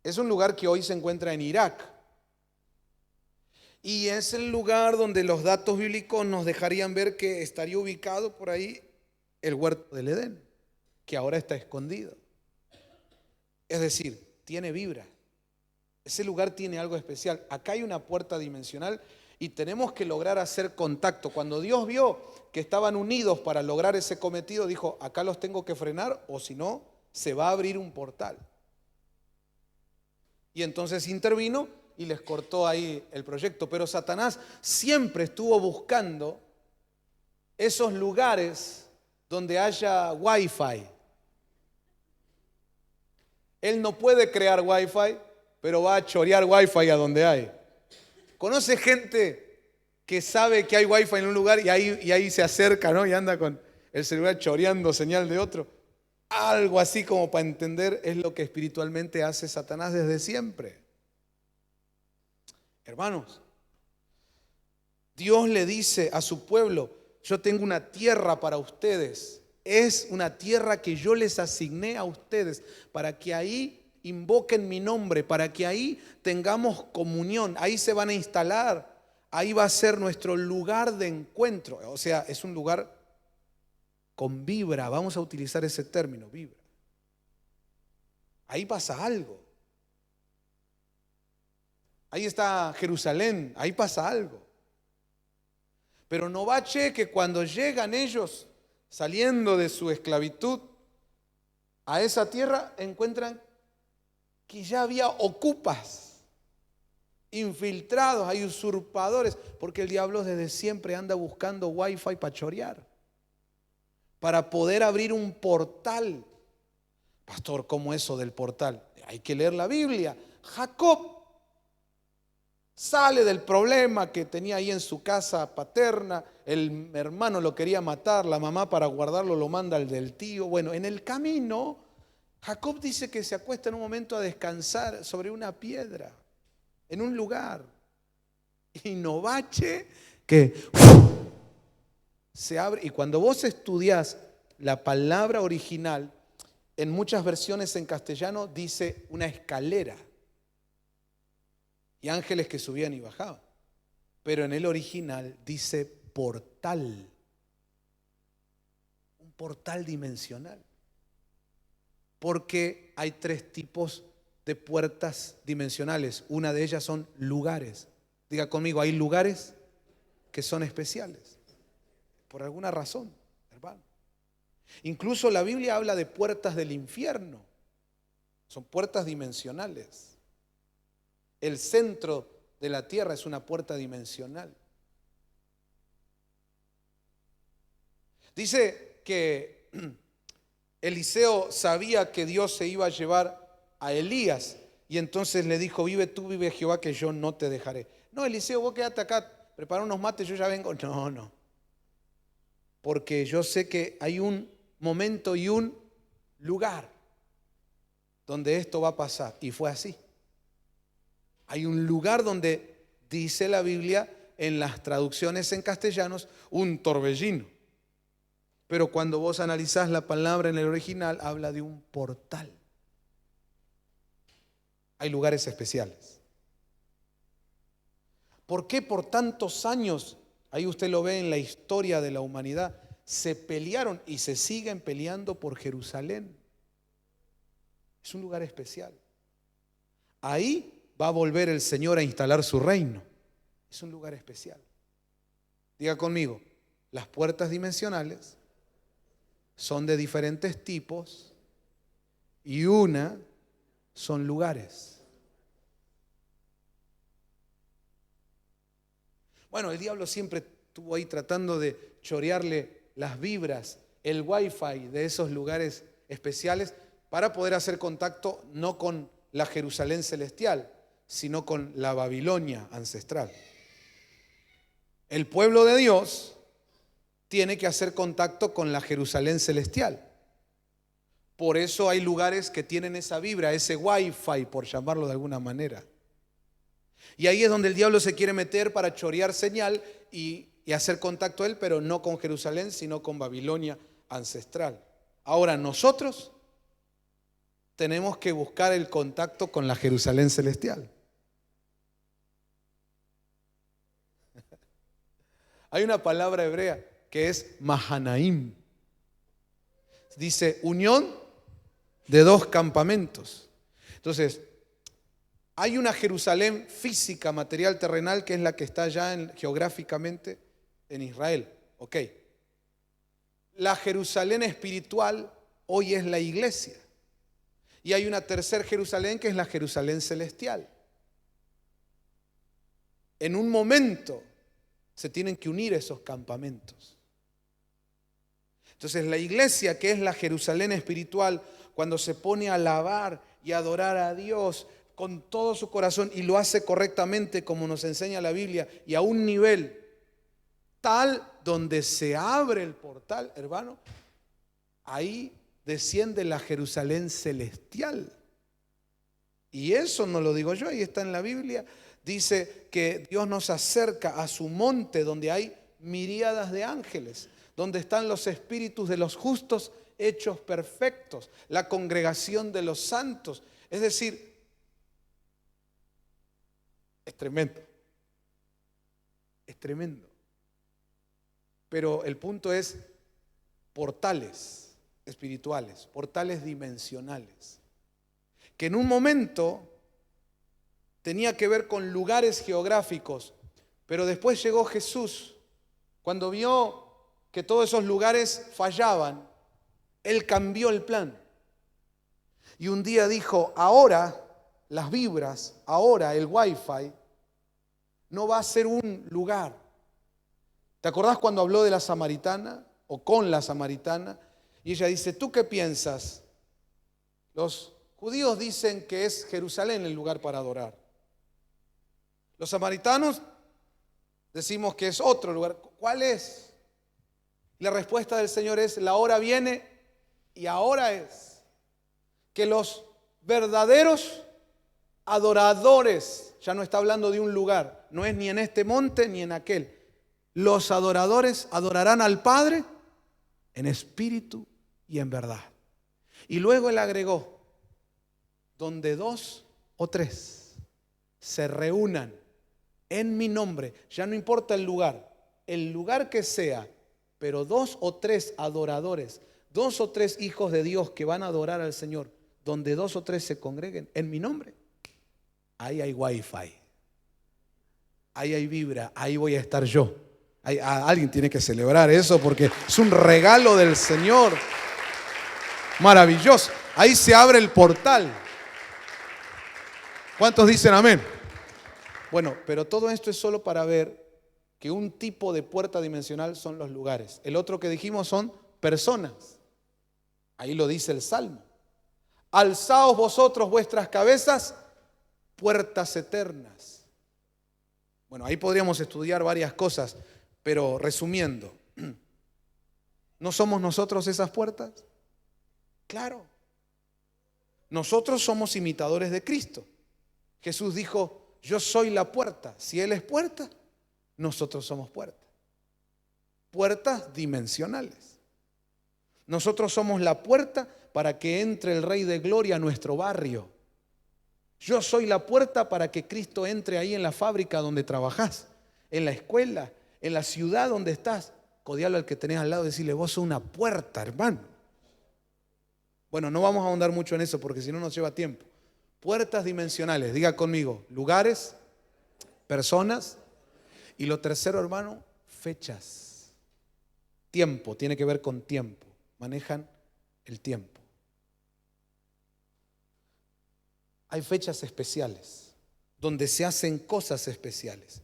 es un lugar que hoy se encuentra en Irak. Y es el lugar donde los datos bíblicos nos dejarían ver que estaría ubicado por ahí el huerto del Edén, que ahora está escondido. Es decir, tiene vibra. Ese lugar tiene algo especial. Acá hay una puerta dimensional y tenemos que lograr hacer contacto. Cuando Dios vio que estaban unidos para lograr ese cometido, dijo, acá los tengo que frenar o si no, se va a abrir un portal. Y entonces intervino y les cortó ahí el proyecto. Pero Satanás siempre estuvo buscando esos lugares donde haya Wi-Fi. Él no puede crear Wi-Fi, pero va a chorear Wi-Fi a donde hay. ¿Conoce gente que sabe que hay Wi-Fi en un lugar y ahí se acerca, ¿no? Y anda con el celular choreando señal de otro? Algo así como para entender es lo que espiritualmente hace Satanás desde siempre. Hermanos, Dios le dice a su pueblo: yo tengo una tierra para ustedes. Es una tierra que yo les asigné a ustedes para que ahí invoquen mi nombre, para que ahí tengamos comunión. Ahí se van a instalar. Ahí va a ser nuestro lugar de encuentro. O sea, es un lugar con vibra. Vamos a utilizar ese término, vibra. Ahí pasa algo. Ahí está Jerusalén. Ahí pasa algo. Pero no bache que cuando llegan ellos saliendo de su esclavitud a esa tierra, encuentran que ya había ocupas, infiltrados, hay usurpadores, porque el diablo desde siempre anda buscando Wi-Fi para chorear, para poder abrir un portal. Pastor, ¿cómo eso del portal? Hay que leer la Biblia. Jacob sale del problema que tenía ahí en su casa paterna. El hermano lo quería matar, la mamá para guardarlo lo manda al del tío. Bueno, en el camino, Jacob dice que se acuesta en un momento a descansar sobre una piedra, en un lugar. Y no bache que se abre. Y cuando vos estudiás la palabra original, en muchas versiones en castellano dice una escalera. Y ángeles que subían y bajaban. Pero en el original dice portal. Un portal dimensional. Porque hay tres tipos de puertas dimensionales. Una de ellas son lugares. Diga conmigo, hay lugares que son especiales. Por alguna razón, hermano. Incluso la Biblia habla de puertas del infierno. Son puertas dimensionales. El centro de la tierra es una puerta dimensional. Dice que Eliseo sabía que Dios se iba a llevar a Elías y entonces le dijo: vive tú, vive Jehová, que yo no te dejaré. No, Eliseo, vos quedate acá, prepara unos mates, yo ya vengo. No. Porque yo sé que hay un momento y un lugar donde esto va a pasar. Y fue así. Hay un lugar donde dice la Biblia en las traducciones en castellanos un torbellino. Pero cuando vos analizás la palabra en el original, habla de un portal. Hay lugares especiales. ¿Por qué por tantos años, ahí usted lo ve en la historia de la humanidad, se pelearon y se siguen peleando por Jerusalén? Es un lugar especial. Ahí va a volver el Señor a instalar su reino. Es un lugar especial. Diga conmigo, las puertas dimensionales son de diferentes tipos y una son lugares. Bueno, el diablo siempre estuvo ahí tratando de chorearle las vibras, el wifi de esos lugares especiales para poder hacer contacto no con la Jerusalén celestial, sino con la Babilonia ancestral. El pueblo de Dios tiene que hacer contacto con la Jerusalén celestial. Por eso hay lugares que tienen esa vibra, ese wifi, por llamarlo de alguna manera. Y ahí es donde el diablo se quiere meter para chorear señal y hacer contacto a él, pero no con Jerusalén, sino con Babilonia ancestral. Ahora nosotros tenemos que buscar el contacto con la Jerusalén celestial. Hay una palabra hebrea que es Mahanaim. Dice unión de dos campamentos. Entonces, hay una Jerusalén física, material, terrenal, que es la que está ya geográficamente en Israel. Ok. La Jerusalén espiritual hoy es la iglesia. Y hay una tercera Jerusalén que es la Jerusalén celestial. en un momento se tienen que unir esos campamentos. Entonces la iglesia, que es la Jerusalén espiritual, cuando se pone a alabar y adorar a Dios con todo su corazón y lo hace correctamente como nos enseña la Biblia y a un nivel tal donde se abre el portal, hermano, ahí desciende la Jerusalén celestial. Y eso no lo digo yo, ahí está en la Biblia. Dice que Dios nos acerca a su monte donde hay miríadas de ángeles, donde están los espíritus de los justos hechos perfectos, la congregación de los santos. Es decir, es tremendo. Es tremendo. Pero el punto es portales espirituales, portales dimensionales, que en un momento tenía que ver con lugares geográficos, pero después llegó Jesús. Cuando vio que todos esos lugares fallaban, Él cambió el plan. Y un día dijo, ahora las vibras, ahora el Wi-Fi no va a ser un lugar. ¿Te acordás cuando habló de la samaritana o con la samaritana? Y ella dice, ¿tú qué piensas? Los judíos dicen que es Jerusalén el lugar para adorar. Los samaritanos decimos que es otro lugar. ¿Cuál es? La respuesta del Señor es, la hora viene y ahora es que los verdaderos adoradores, ya no está hablando de un lugar, no es ni en este monte ni en aquel. Los adoradores adorarán al Padre en espíritu y en verdad. Y luego Él agregó, donde 2 o 3 se reúnan en mi nombre, ya no importa el lugar que sea, pero 2 o 3 adoradores, 2 o 3 hijos de Dios que van a adorar al Señor, donde 2 o 3 se congreguen en mi nombre, ahí hay Wi-Fi, ahí hay vibra, ahí voy a estar yo. Alguien tiene que celebrar eso porque es un regalo del Señor maravilloso. Ahí se abre el portal. ¿Cuántos dicen amén? Bueno, pero todo esto es solo para ver que un tipo de puerta dimensional son los lugares. El otro que dijimos son personas. Ahí lo dice el Salmo. Alzaos vosotros vuestras cabezas, puertas eternas. Bueno, ahí podríamos estudiar varias cosas, pero resumiendo, ¿no somos nosotros esas puertas? Claro. Nosotros somos imitadores de Cristo. Jesús dijo, yo soy la puerta. Si Él es puerta, nosotros somos puerta. Puertas dimensionales. Nosotros somos la puerta para que entre el Rey de Gloria a nuestro barrio. Yo soy la puerta para que Cristo entre ahí en la fábrica donde trabajás, en la escuela, en la ciudad donde estás. Codealo al que tenés al lado y decirle, vos sos una puerta, hermano. Bueno, no vamos a ahondar mucho en eso porque si no nos lleva tiempo. Puertas dimensionales, diga conmigo, lugares, personas. Y lo tercero, hermano, fechas. Tiempo, tiene que ver con tiempo. Manejan el tiempo. Hay fechas especiales donde se hacen cosas especiales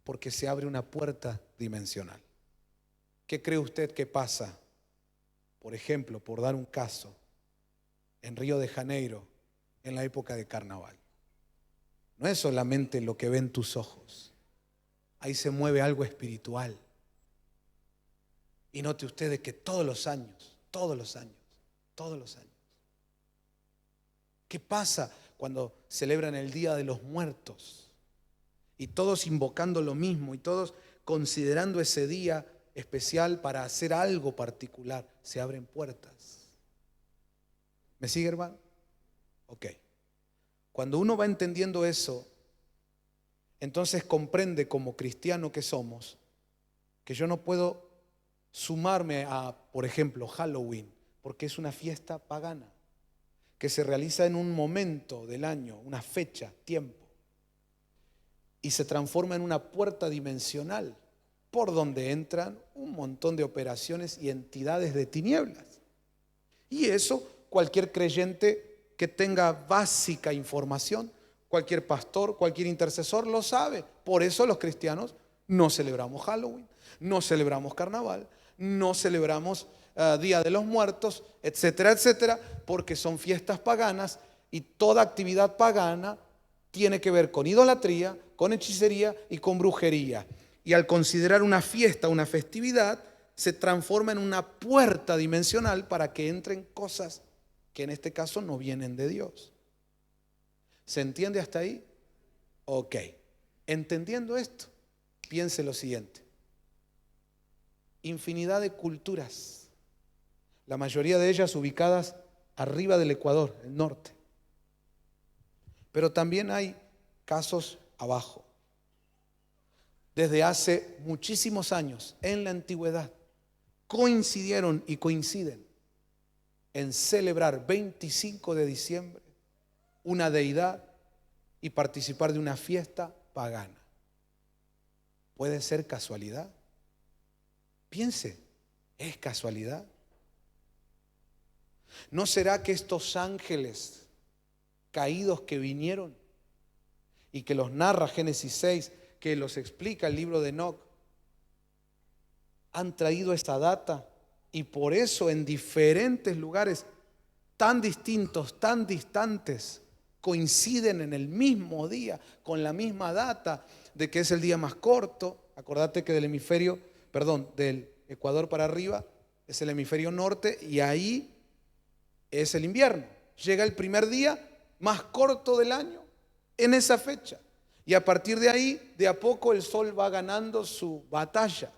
porque se abre una puerta dimensional. ¿Qué cree usted que pasa? Por ejemplo, por dar un caso, en Río de Janeiro, en la época de carnaval. No es solamente lo que ven tus ojos. Ahí se mueve algo espiritual. Y note ustedes que todos los años, ¿qué pasa cuando celebran el Día de los Muertos? Y todos invocando lo mismo y todos considerando ese día especial para hacer algo particular. Se abren puertas. ¿Me sigue, hermano? Ok. Cuando uno va entendiendo eso, entonces comprende como cristiano que somos, que yo no puedo sumarme a, por ejemplo, Halloween, porque es una fiesta pagana, que se realiza en un momento del año, una fecha, tiempo, y se transforma en una puerta dimensional, por donde entran un montón de operaciones y entidades de tinieblas. Y eso cualquier creyente que tenga básica información cualquier pastor, cualquier intercesor lo sabe. Por eso los cristianos no celebramos Halloween, no celebramos carnaval, no celebramos Día de los Muertos, etcétera, etcétera, porque son fiestas paganas y toda actividad pagana tiene que ver con idolatría, con hechicería y con brujería. Y al considerar una fiesta, una festividad, se transforma en una puerta dimensional para que entren cosas que en este caso no vienen de Dios. ¿Se entiende hasta ahí? Ok. Entendiendo esto, piense lo siguiente. Infinidad de culturas, la mayoría de ellas ubicadas arriba del Ecuador, el norte. Pero también hay casos abajo. Desde hace muchísimos años, en la antigüedad, coincidieron y coinciden en celebrar 25 de diciembre una deidad y participar de una fiesta pagana. ¿Puede ser casualidad? Piense, ¿es casualidad? ¿No será que estos ángeles caídos que vinieron y que los narra Génesis 6, que los explica el libro de Enoc, han traído esta data y por eso en diferentes lugares tan distintos, tan distantes, coinciden en el mismo día, con la misma data de que es el día más corto? Acordate que del Ecuador para arriba es el hemisferio norte y ahí es el invierno. Llega el primer día más corto del año en esa fecha. Y a partir de ahí, de a poco el sol va ganando su batalla.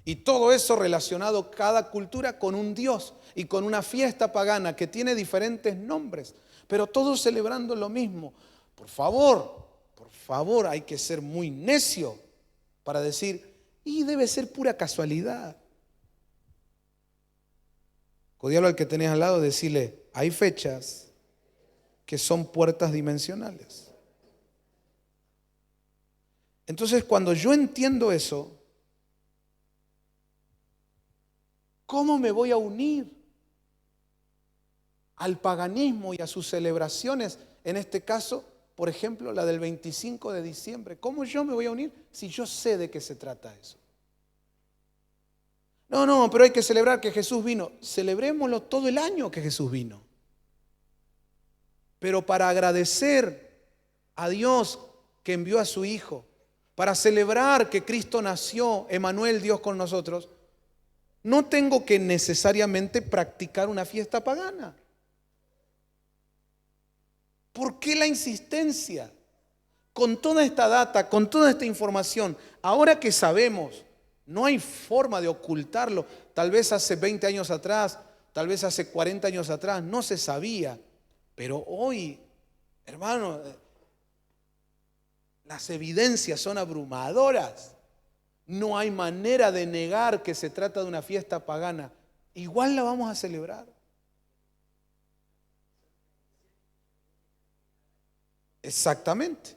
Y todo eso relacionado, cada cultura con un dios y con una fiesta pagana que tiene diferentes nombres, pero todos celebrando lo mismo. Por favor, hay que ser muy necio para decir, y debe ser pura casualidad. Codialo al que tenés al lado, decirle, hay fechas que son puertas dimensionales. Entonces, cuando yo entiendo eso, ¿cómo me voy a unir al paganismo y a sus celebraciones? En este caso, por ejemplo, la del 25 de diciembre. ¿Cómo yo me voy a unir si yo sé de qué se trata eso? No, pero hay que celebrar que Jesús vino. Celebrémoslo todo el año que Jesús vino. Pero para agradecer a Dios que envió a su Hijo, para celebrar que Cristo nació, Emmanuel, Dios con nosotros, no tengo que necesariamente practicar una fiesta pagana. ¿Por qué la insistencia? Con toda esta data, con toda esta información, ahora que sabemos, no hay forma de ocultarlo. Tal vez hace 20 años atrás, tal vez hace 40 años atrás, no se sabía. Pero hoy, hermano, las evidencias son abrumadoras. No hay manera de negar que se trata de una fiesta pagana. Igual la vamos a celebrar. Exactamente.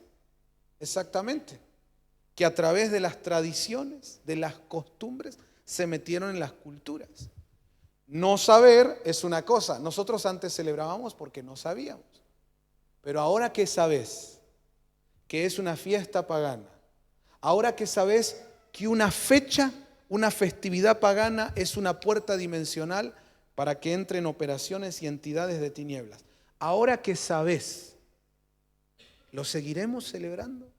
Que a través de las tradiciones, de las costumbres, se metieron en las culturas. No saber es una cosa. Nosotros antes celebrábamos porque no sabíamos. Pero ahora que sabes que es una fiesta pagana, ahora que sabes que una fecha, una festividad pagana es una puerta dimensional para que entren operaciones y entidades de tinieblas, ahora que sabes, ¿lo seguiremos celebrando?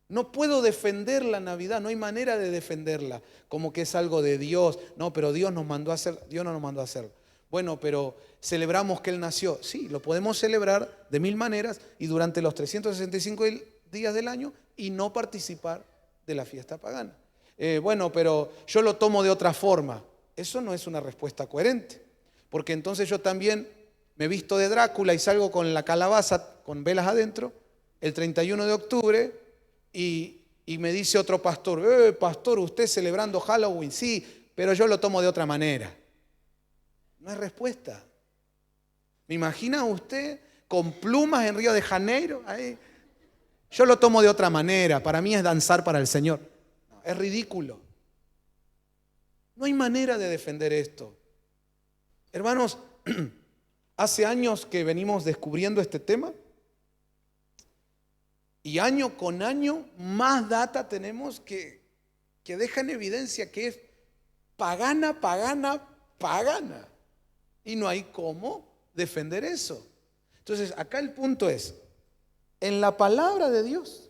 No puedo defender la Navidad, no hay manera de defenderla, como que es algo de Dios. No, pero Dios nos mandó a hacer, Dios no nos mandó a hacerlo. Bueno, pero celebramos que Él nació. Sí, lo podemos celebrar de mil maneras y durante los 365 días del año y no participar de la fiesta pagana. Bueno, pero yo lo tomo de otra forma. Eso no es una respuesta coherente, porque entonces yo también me visto de Drácula y salgo con la calabaza con velas adentro el 31 de octubre y me dice otro pastor, pastor, usted celebrando Halloween, sí, pero yo lo tomo de otra manera. No hay respuesta. ¿Me imagina usted con plumas en Río de Janeiro? Ahí. Yo lo tomo de otra manera. Para mí es danzar para el Señor. No, es ridículo. No hay manera de defender esto. Hermanos, Hace años que venimos descubriendo este tema y año con año más data tenemos que deja en evidencia que es pagana, pagana, pagana. Y no hay cómo defender eso. Entonces, acá el punto es, en la palabra de Dios,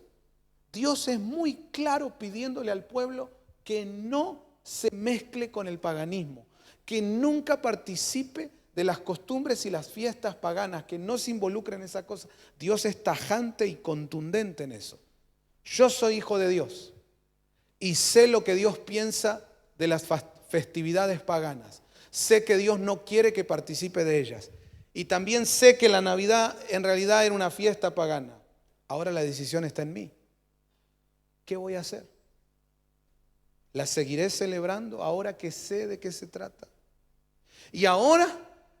Dios es muy claro pidiéndole al pueblo que no se mezcle con el paganismo, que nunca participe de las costumbres y las fiestas paganas, que no se involucre en esa cosa. Dios es tajante y contundente en eso. Yo soy hijo de Dios y sé lo que Dios piensa de las festividades paganas. Sé que Dios no quiere que participe de ellas. Y también sé que la Navidad en realidad era una fiesta pagana. Ahora la decisión está en mí. ¿Qué voy a hacer? ¿La seguiré celebrando ahora que sé de qué se trata? Y ahora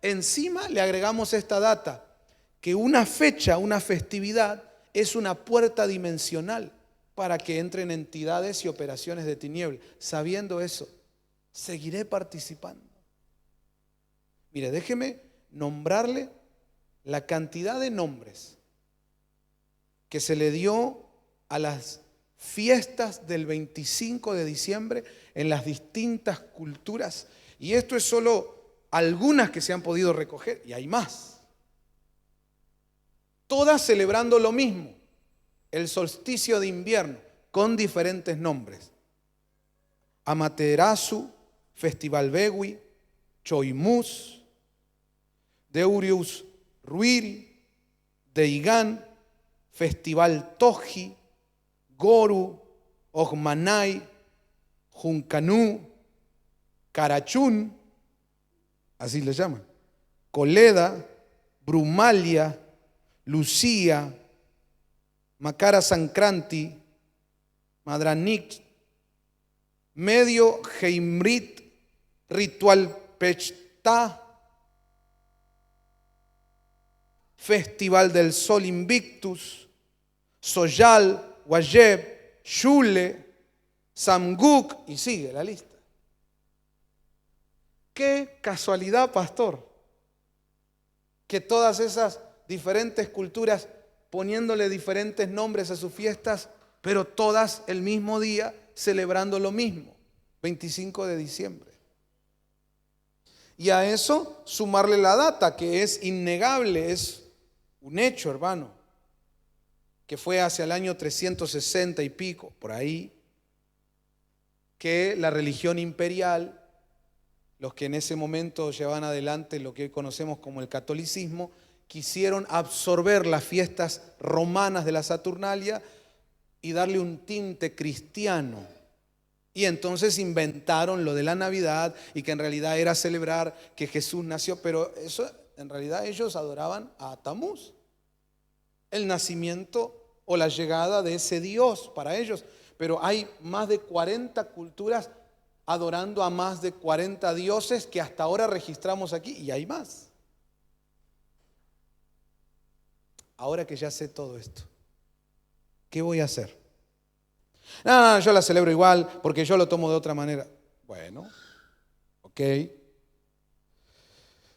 encima le agregamos esta data, que una fecha, una festividad es una puerta dimensional para que entren entidades y operaciones de tinieblas. Sabiendo eso, seguiré participando. Mire, déjeme nombrarle la cantidad de nombres que se le dio a las fiestas del 25 de diciembre en las distintas culturas. Y esto es solo algunas que se han podido recoger, y hay más. Todas celebrando lo mismo, el solsticio de invierno, con diferentes nombres. Amaterasu, Festival Bewi, Choimus, Deurius Ruiri, Deigán, Festival Toji, Goru, Ogmanay, Juncanú, Carachún, así le llaman, Coleda, Brumalia, Lucía, Makara Sankranti, Madranik, Medio Heimrit, Ritual Pechta, Festival del Sol Invictus, Soyal, Wajeb, Shule, Samguk, y sigue la lista. Qué casualidad, pastor, que todas esas diferentes culturas, poniéndole diferentes nombres a sus fiestas, pero todas el mismo día celebrando lo mismo, 25 de diciembre. Y a eso sumarle la data, que es innegable, es un hecho, hermano, que fue hacia el año 360 y pico, por ahí, que la religión imperial, los que en ese momento llevaban adelante lo que hoy conocemos como el catolicismo, quisieron absorber las fiestas romanas de la Saturnalia y darle un tinte cristiano. Y entonces inventaron lo de la Navidad y que en realidad era celebrar que Jesús nació, pero eso en realidad ellos adoraban a Tamuz, el nacimiento o la llegada de ese Dios para ellos. Pero hay más de 40 culturas adorando a más de 40 dioses que hasta ahora registramos aquí, y hay más. Ahora que ya sé todo esto, ¿qué voy a hacer? No, yo la celebro igual porque yo lo tomo de otra manera. Bueno, ok.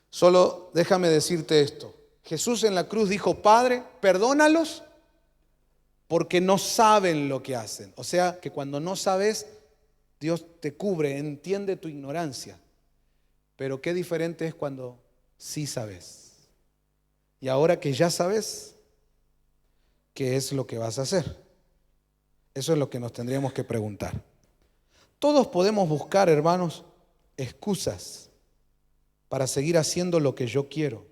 Solo déjame decirte esto. Jesús en la cruz dijo: Padre, perdónalos porque no saben lo que hacen. O sea, que cuando no sabes, Dios te cubre, entiende tu ignorancia. Pero qué diferente es cuando sí sabes. Y ahora que ya sabes, ¿qué es lo que vas a hacer? Eso es lo que nos tendríamos que preguntar. Todos podemos buscar, hermanos, excusas para seguir haciendo lo que yo quiero.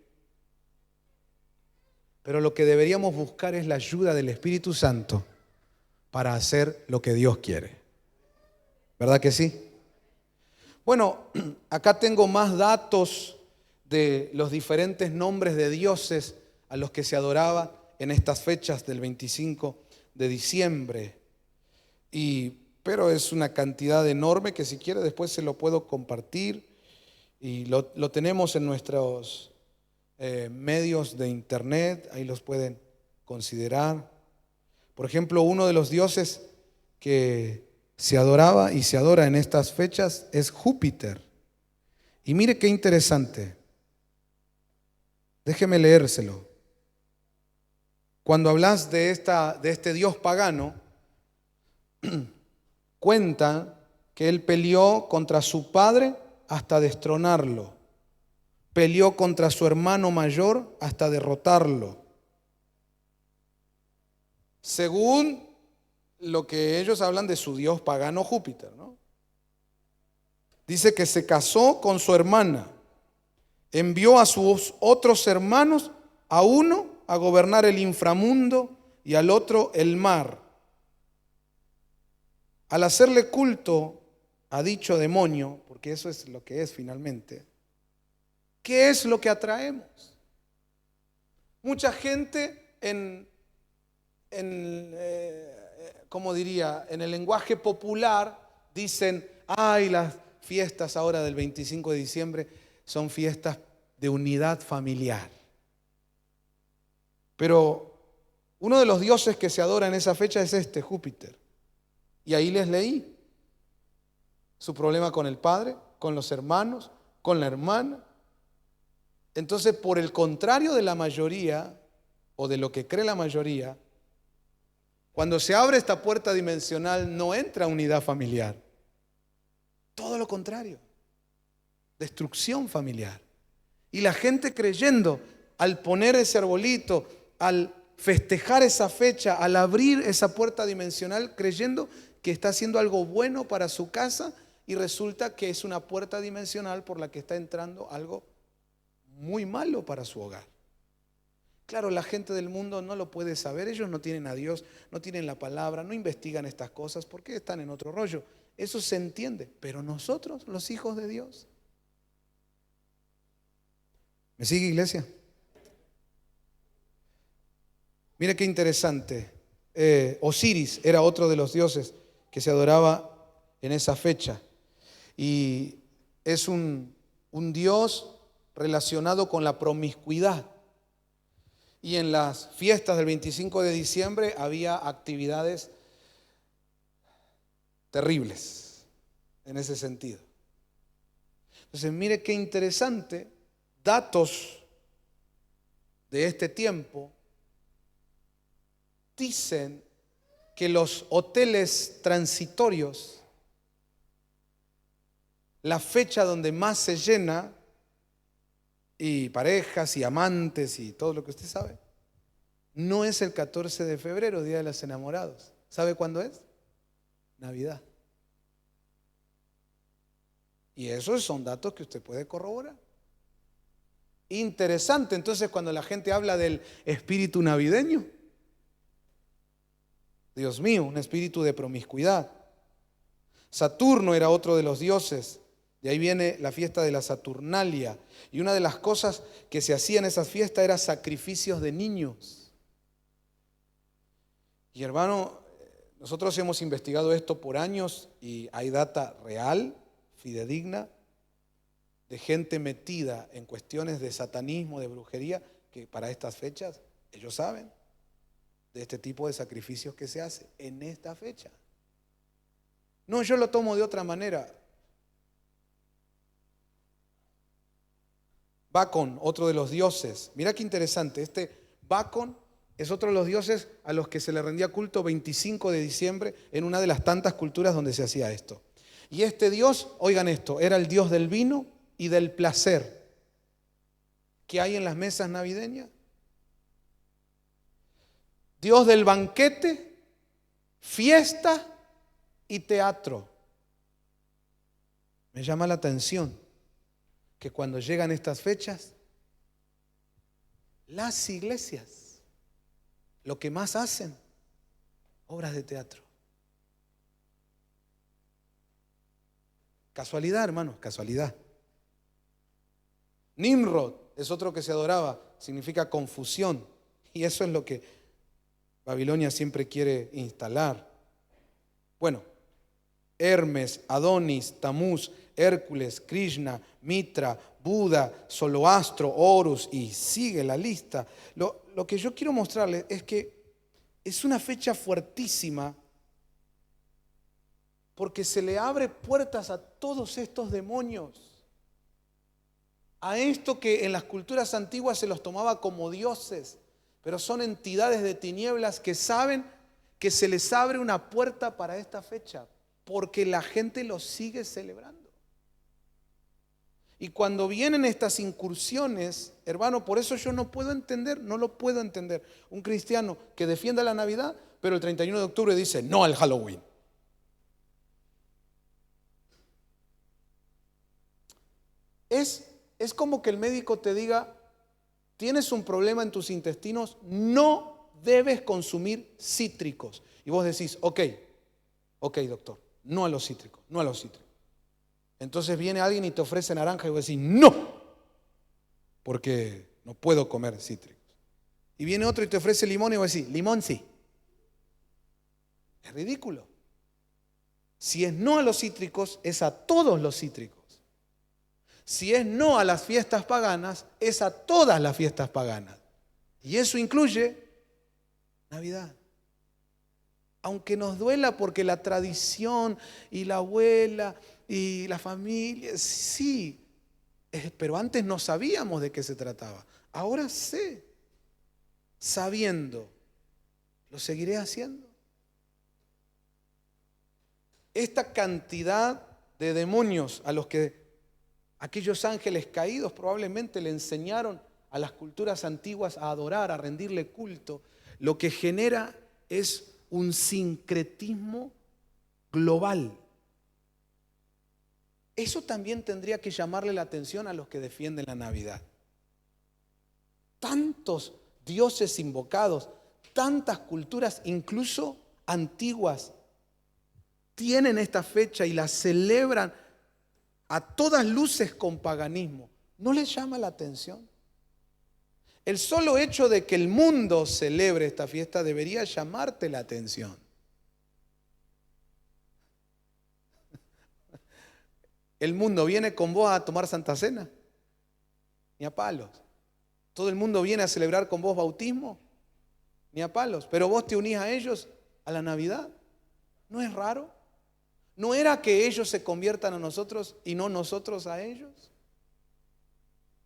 Pero lo que deberíamos buscar es la ayuda del Espíritu Santo para hacer lo que Dios quiere. ¿Verdad que sí? Bueno, acá tengo más datos de los diferentes nombres de dioses a los que se adoraba en estas fechas del 25 de diciembre. Pero es una cantidad enorme que si quiere después se lo puedo compartir. Y lo tenemos en nuestros medios de internet, ahí los pueden considerar. Por ejemplo, uno de los dioses que se adoraba y se adora en estas fechas es Júpiter. Y mire qué interesante. Déjeme leérselo. Cuando hablas de este dios pagano, cuenta que él peleó contra su padre hasta destronarlo. Peleó contra su hermano mayor hasta derrotarlo. Según lo que ellos hablan de su dios pagano Júpiter, ¿no? Dice que se casó con su hermana, envió a sus otros hermanos, a uno a gobernar el inframundo y al otro el mar. Al hacerle culto a dicho demonio, porque eso es lo que es finalmente, ¿qué es lo que atraemos? Mucha gente ¿cómo diría? En el lenguaje popular dicen, ay, las fiestas ahora del 25 de diciembre son fiestas de unidad familiar. Pero uno de los dioses que se adora en esa fecha es Júpiter. Y ahí les leí su problema con el padre, con los hermanos, con la hermana. Entonces, por el contrario de la mayoría, o de lo que cree la mayoría, cuando se abre esta puerta dimensional no entra unidad familiar. Todo lo contrario, destrucción familiar. Y la gente creyendo, al poner ese arbolito, al festejar esa fecha, al abrir esa puerta dimensional, creyendo que está haciendo algo bueno para su casa, y resulta que es una puerta dimensional por la que está entrando algo muy malo para su hogar. Claro, la gente del mundo no lo puede saber, ellos no tienen a Dios, no tienen la palabra, no investigan estas cosas porque están en otro rollo. Eso se entiende, pero nosotros, los hijos de Dios. ¿Me sigue, iglesia? Mire qué interesante. Osiris era otro de los dioses que se adoraba en esa fecha. Y es un dios relacionado con la promiscuidad. Y en las fiestas del 25 de diciembre había actividades terribles en ese sentido. Entonces, mire qué interesante, datos de este tiempo dicen que los hoteles transitorios, la fecha donde más se llena, y parejas y amantes y todo lo que usted sabe, no es el 14 de febrero, Día de los Enamorados. ¿Sabe cuándo es? Navidad. Y esos son datos que usted puede corroborar. Interesante, entonces, cuando la gente habla del espíritu navideño, Dios mío, un espíritu de promiscuidad. Saturno era otro de los dioses. De ahí viene la fiesta de la Saturnalia. Y una de las cosas que se hacía en esas fiestas era sacrificios de niños. Y hermano, nosotros hemos investigado esto por años y hay data real, fidedigna, de gente metida en cuestiones de satanismo, de brujería, que para estas fechas, ellos saben de este tipo de sacrificios que se hace en esta fecha. No, yo lo tomo de otra manera. Bacon, otro de los dioses. Mira qué interesante. Bacon es otro de los dioses a los que se le rendía culto 25 de diciembre en una de las tantas culturas donde se hacía esto. Y este dios, oigan esto, era el dios del vino y del placer. ¿Qué hay en las mesas navideñas? Dios del banquete, fiesta y teatro. Me llama la atención que cuando llegan estas fechas, las iglesias lo que más hacen, obras de teatro. Casualidad, hermanos, casualidad. Nimrod es otro que se adoraba, significa confusión, y eso es lo que Babilonia siempre quiere instalar. Bueno, Hermes, Adonis, Tamuz, Hércules, Krishna, Mitra, Buda, Zoroastro, Horus, y sigue la lista. Lo que yo quiero mostrarles es que es una fecha fuertísima porque se le abre puertas a todos estos demonios, a esto que en las culturas antiguas se los tomaba como dioses, pero son entidades de tinieblas que saben que se les abre una puerta para esta fecha, porque la gente lo sigue celebrando. Y cuando vienen estas incursiones, hermano, por eso yo no puedo entender, no lo puedo entender, un cristiano que defienda la Navidad, pero el 31 de octubre dice no al Halloween. Es como que el médico te diga, tienes un problema en tus intestinos, no debes consumir cítricos. Y vos decís, ok, doctor, no a los cítricos, no a los cítricos. Entonces viene alguien y te ofrece naranja y vos decís, no, porque no puedo comer cítricos. Y viene otro y te ofrece limón y vos decís, limón sí. Es ridículo. Si es no a los cítricos, es a todos los cítricos. Si es no a las fiestas paganas, es a todas las fiestas paganas. Y eso incluye Navidad. Aunque nos duela porque la tradición y la abuela y la familia, sí, pero antes no sabíamos de qué se trataba. Ahora sé, sabiendo, lo seguiré haciendo. Esta cantidad de demonios a los que aquellos ángeles caídos probablemente le enseñaron a las culturas antiguas a adorar, a rendirle culto, lo que genera es un sincretismo global. Eso también tendría que llamarle la atención a los que defienden la Navidad. Tantos dioses invocados, tantas culturas, incluso antiguas, tienen esta fecha y la celebran a todas luces con paganismo. ¿No les llama la atención? El solo hecho de que el mundo celebre esta fiesta debería llamarte la atención. El mundo viene con vos a tomar Santa Cena, ni a palos. Todo el mundo viene a celebrar con vos bautismo, ni a palos. Pero vos te unís a ellos a la Navidad. ¿No es raro? ¿No era que ellos se conviertan a nosotros y no nosotros a ellos?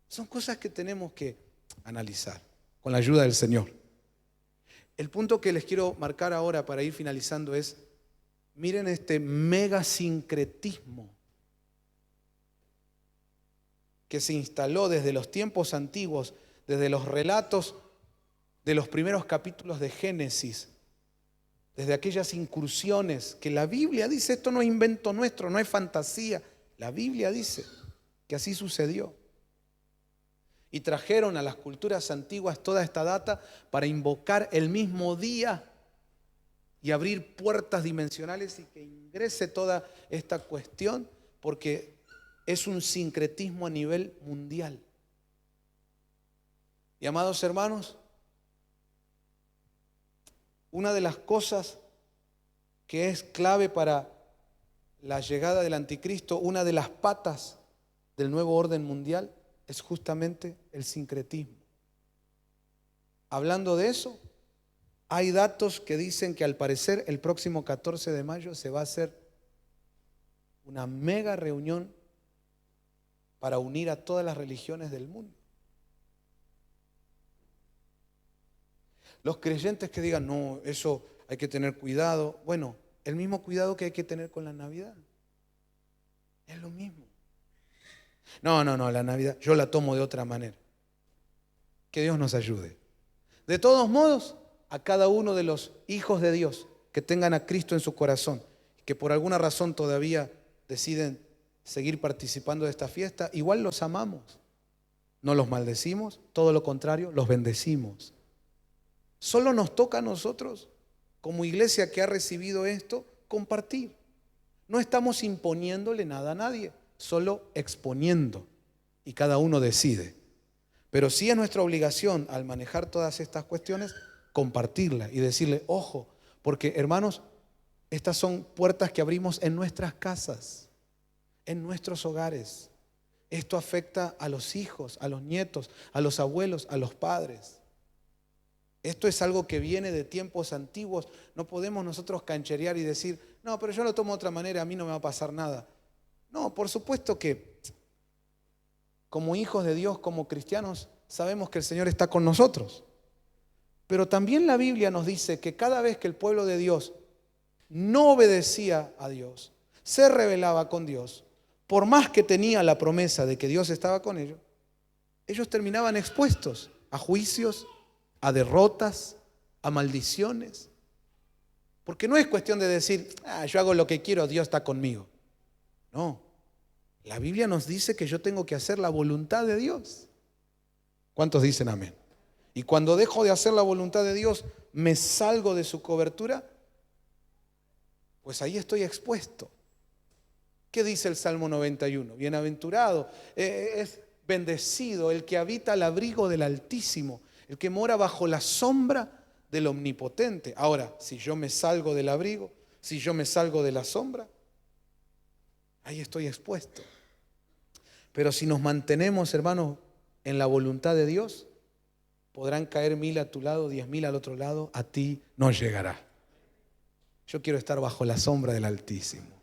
Son cosas que tenemos que analizar con la ayuda del Señor. El punto que les quiero marcar ahora para ir finalizando es, miren este mega sincretismo que se instaló desde los tiempos antiguos, desde los relatos de los primeros capítulos de Génesis, desde aquellas incursiones que la Biblia dice, esto no es invento nuestro, no es fantasía, la Biblia dice que así sucedió. Y trajeron a las culturas antiguas toda esta data para invocar el mismo día y abrir puertas dimensionales y que ingrese toda esta cuestión, porque es un sincretismo a nivel mundial. Y amados hermanos, una de las cosas que es clave para la llegada del anticristo, una de las patas del nuevo orden mundial, es justamente el sincretismo. Hablando de eso, hay datos que dicen que al parecer el próximo 14 de mayo se va a hacer una mega reunión para unir a todas las religiones del mundo. Los creyentes que digan, no, eso hay que tener cuidado. Bueno, el mismo cuidado que hay que tener con la Navidad. Es lo mismo. No, la Navidad yo la tomo de otra manera. Que Dios nos ayude. De todos modos, a cada uno de los hijos de Dios que tengan a Cristo en su corazón, que por alguna razón todavía deciden seguir participando de esta fiesta, igual los amamos. No los maldecimos, todo lo contrario, los bendecimos. Solo nos toca a nosotros, como iglesia que ha recibido esto, compartir. No estamos imponiéndole nada a nadie, solo exponiendo, y cada uno decide. Pero sí es nuestra obligación, al manejar todas estas cuestiones, compartirla y decirle, ojo, porque hermanos, estas son puertas que abrimos en nuestras casas, en nuestros hogares. Esto afecta a los hijos, a los nietos, a los abuelos, a los padres. Esto es algo que viene de tiempos antiguos. No podemos nosotros cancherear y decir, no, pero yo lo tomo de otra manera, a mí no me va a pasar nada. No, por supuesto que como hijos de Dios, como cristianos, sabemos que el Señor está con nosotros. Pero también la Biblia nos dice que cada vez que el pueblo de Dios no obedecía a Dios, se rebelaba con Dios, por más que tenía la promesa de que Dios estaba con ellos, ellos terminaban expuestos a juicios, a derrotas, a maldiciones. Porque no es cuestión de decir, yo hago lo que quiero, Dios está conmigo. No, la Biblia nos dice que yo tengo que hacer la voluntad de Dios. ¿Cuántos dicen amén? Y cuando dejo de hacer la voluntad de Dios, me salgo de su cobertura, pues ahí estoy expuesto. ¿Qué dice el Salmo 91? Bienaventurado, es bendecido el que habita al abrigo del Altísimo, el que mora bajo la sombra del Omnipotente. Ahora, si yo me salgo del abrigo, si yo me salgo de la sombra, ahí estoy expuesto. Pero si nos mantenemos, hermanos, en la voluntad de Dios, podrán caer 1000 a tu lado, 10.000 al otro lado, a ti no llegará. Yo quiero estar bajo la sombra del Altísimo.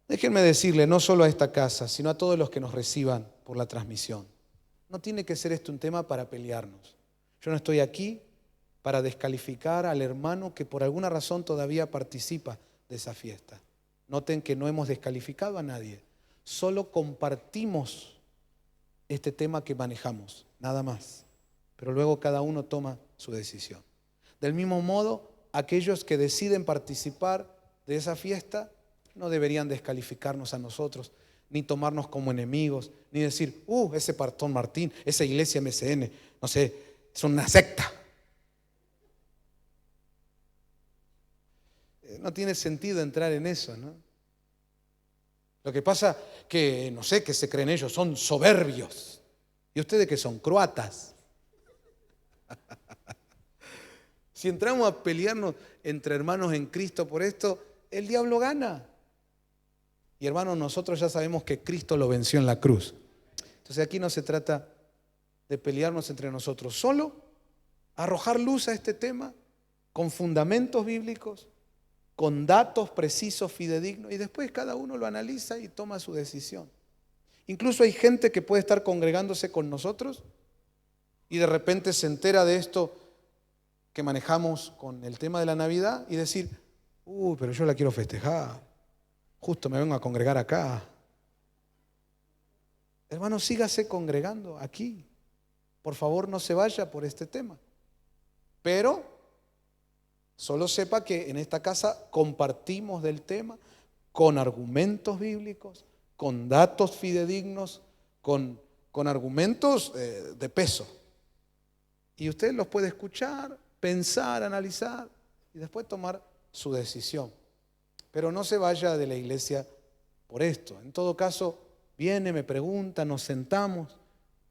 Déjenme decirle, no solo a esta casa, sino a todos los que nos reciban por la transmisión, no tiene que ser esto un tema para pelearnos. Yo no estoy aquí para descalificar al hermano que por alguna razón todavía participa de esa fiesta. Noten que no hemos descalificado a nadie, solo compartimos este tema que manejamos, nada más. Pero luego cada uno toma su decisión. Del mismo modo, aquellos que deciden participar de esa fiesta no deberían descalificarnos a nosotros, ni tomarnos como enemigos, ni decir, ese Pastor Martín, esa iglesia MCN, no sé, es una secta. No tiene sentido entrar en eso, ¿no? Lo que pasa que, no sé, que se creen ellos, son soberbios. ¿Y ustedes qué son? Croatas. Si entramos a pelearnos entre hermanos en Cristo por esto, el diablo gana. Y hermanos, nosotros ya sabemos que Cristo lo venció en la cruz. Entonces aquí no se trata de pelearnos entre nosotros, solo arrojar luz a este tema con fundamentos bíblicos, con datos precisos, fidedignos, y después cada uno lo analiza y toma su decisión. Incluso hay gente que puede estar congregándose con nosotros y de repente se entera de esto que manejamos con el tema de la Navidad y decir, pero yo la quiero festejar, justo me vengo a congregar acá. Hermano, sígase congregando aquí. Por favor, no se vaya por este tema. Pero solo sepa que en esta casa compartimos del tema con argumentos bíblicos, con datos fidedignos, con argumentos de peso. Y usted los puede escuchar, pensar, analizar y después tomar su decisión. Pero no se vaya de la iglesia por esto. En todo caso, viene, me pregunta, nos sentamos,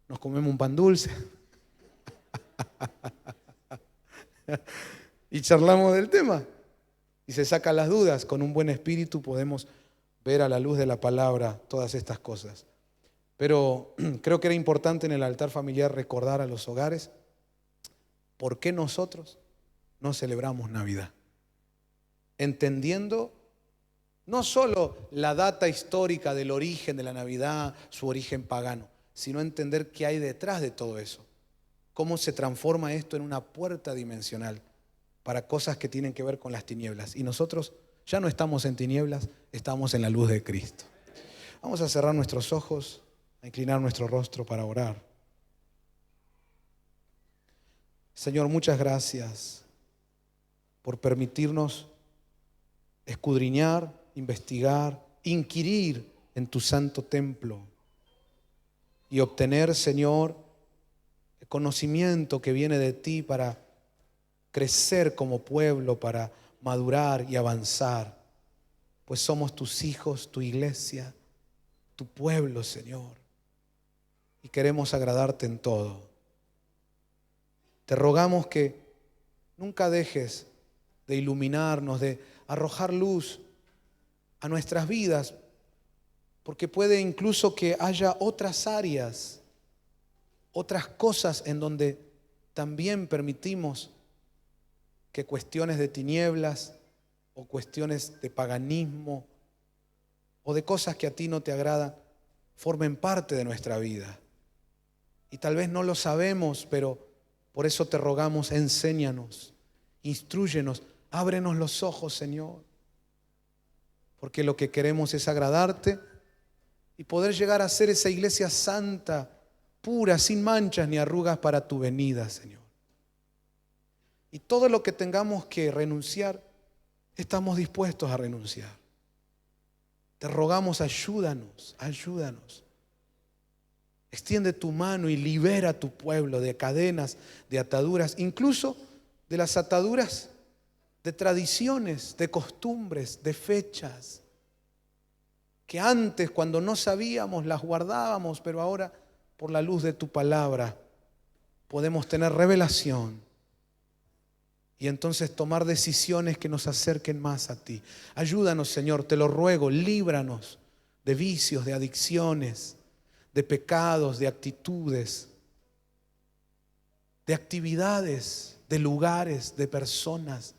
nos comemos un pan dulce y charlamos del tema. Y se sacan las dudas. Con un buen espíritu podemos ver a la luz de la palabra todas estas cosas. Pero creo que era importante en el altar familiar recordar a los hogares por qué nosotros no celebramos Navidad. Entendiendo no solo la data histórica del origen de la Navidad, su origen pagano, sino entender qué hay detrás de todo eso. Cómo se transforma esto en una puerta dimensional para cosas que tienen que ver con las tinieblas. Y nosotros ya no estamos en tinieblas, estamos en la luz de Cristo. Vamos a cerrar nuestros ojos, a inclinar nuestro rostro para orar. Señor, muchas gracias por permitirnos escudriñar, investigar, inquirir en tu santo templo y obtener, Señor, el conocimiento que viene de ti para crecer como pueblo, para madurar y avanzar, pues somos tus hijos, tu iglesia, tu pueblo, Señor, y queremos agradarte en todo. Te rogamos que nunca dejes de iluminarnos, de arrojar luz a nuestras vidas, porque puede incluso que haya otras áreas, otras cosas en donde también permitimos que cuestiones de tinieblas o cuestiones de paganismo o de cosas que a ti no te agradan formen parte de nuestra vida. Y tal vez no lo sabemos, pero por eso te rogamos, enséñanos, instrúyenos, ábrenos los ojos, Señor. Porque lo que queremos es agradarte y poder llegar a ser esa iglesia santa, pura, sin manchas ni arrugas para tu venida, Señor. Y todo lo que tengamos que renunciar, estamos dispuestos a renunciar. Te rogamos, ayúdanos, ayúdanos. Extiende tu mano y libera a tu pueblo de cadenas, de ataduras, incluso de las ataduras de tradiciones, de costumbres, de fechas, que antes cuando no sabíamos las guardábamos, pero ahora por la luz de tu palabra podemos tener revelación y entonces tomar decisiones que nos acerquen más a ti. Ayúdanos, Señor, te lo ruego, líbranos de vicios, de adicciones, de pecados, de actitudes, de actividades, de lugares, de personas,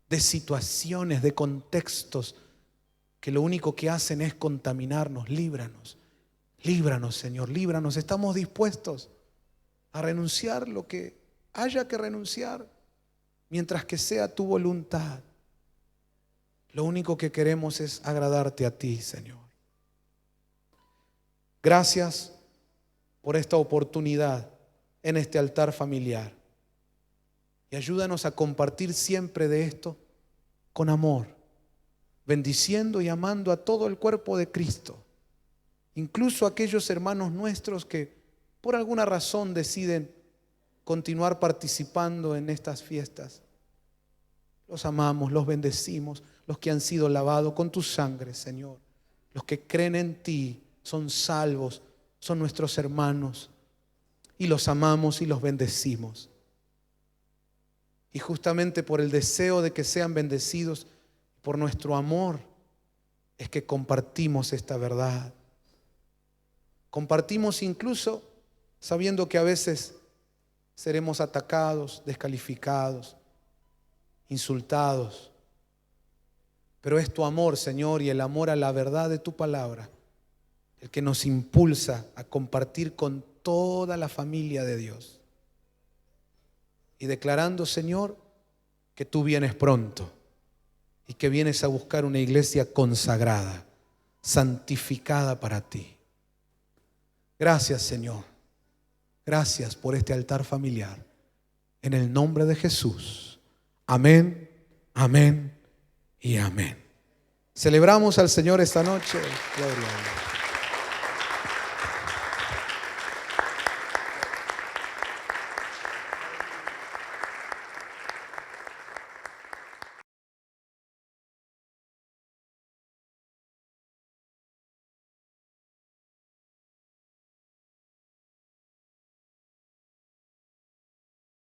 de situaciones, de contextos que lo único que hacen es contaminarnos. Líbranos, líbranos, Señor, líbranos. Estamos dispuestos a renunciar lo que haya que renunciar, mientras que sea tu voluntad. Lo único que queremos es agradarte a ti, Señor. Gracias por esta oportunidad en este altar familiar. Y ayúdanos a compartir siempre de esto con amor, bendiciendo y amando a todo el cuerpo de Cristo, incluso a aquellos hermanos nuestros que por alguna razón deciden continuar participando en estas fiestas. Los amamos, los bendecimos, los que han sido lavados con tu sangre, Señor, los que creen en ti, son salvos, son nuestros hermanos y los amamos y los bendecimos. Y justamente por el deseo de que sean bendecidos, por nuestro amor, es que compartimos esta verdad. Compartimos incluso sabiendo que a veces seremos atacados, descalificados, insultados. Pero es tu amor, Señor, y el amor a la verdad de tu palabra el que nos impulsa a compartir con toda la familia de Dios. Y declarando, Señor, que tú vienes pronto y que vienes a buscar una iglesia consagrada, santificada para ti. Gracias, Señor. Gracias por este altar familiar. En el nombre de Jesús. Amén, amén y amén. Celebramos al Señor esta noche. Gloria a Dios.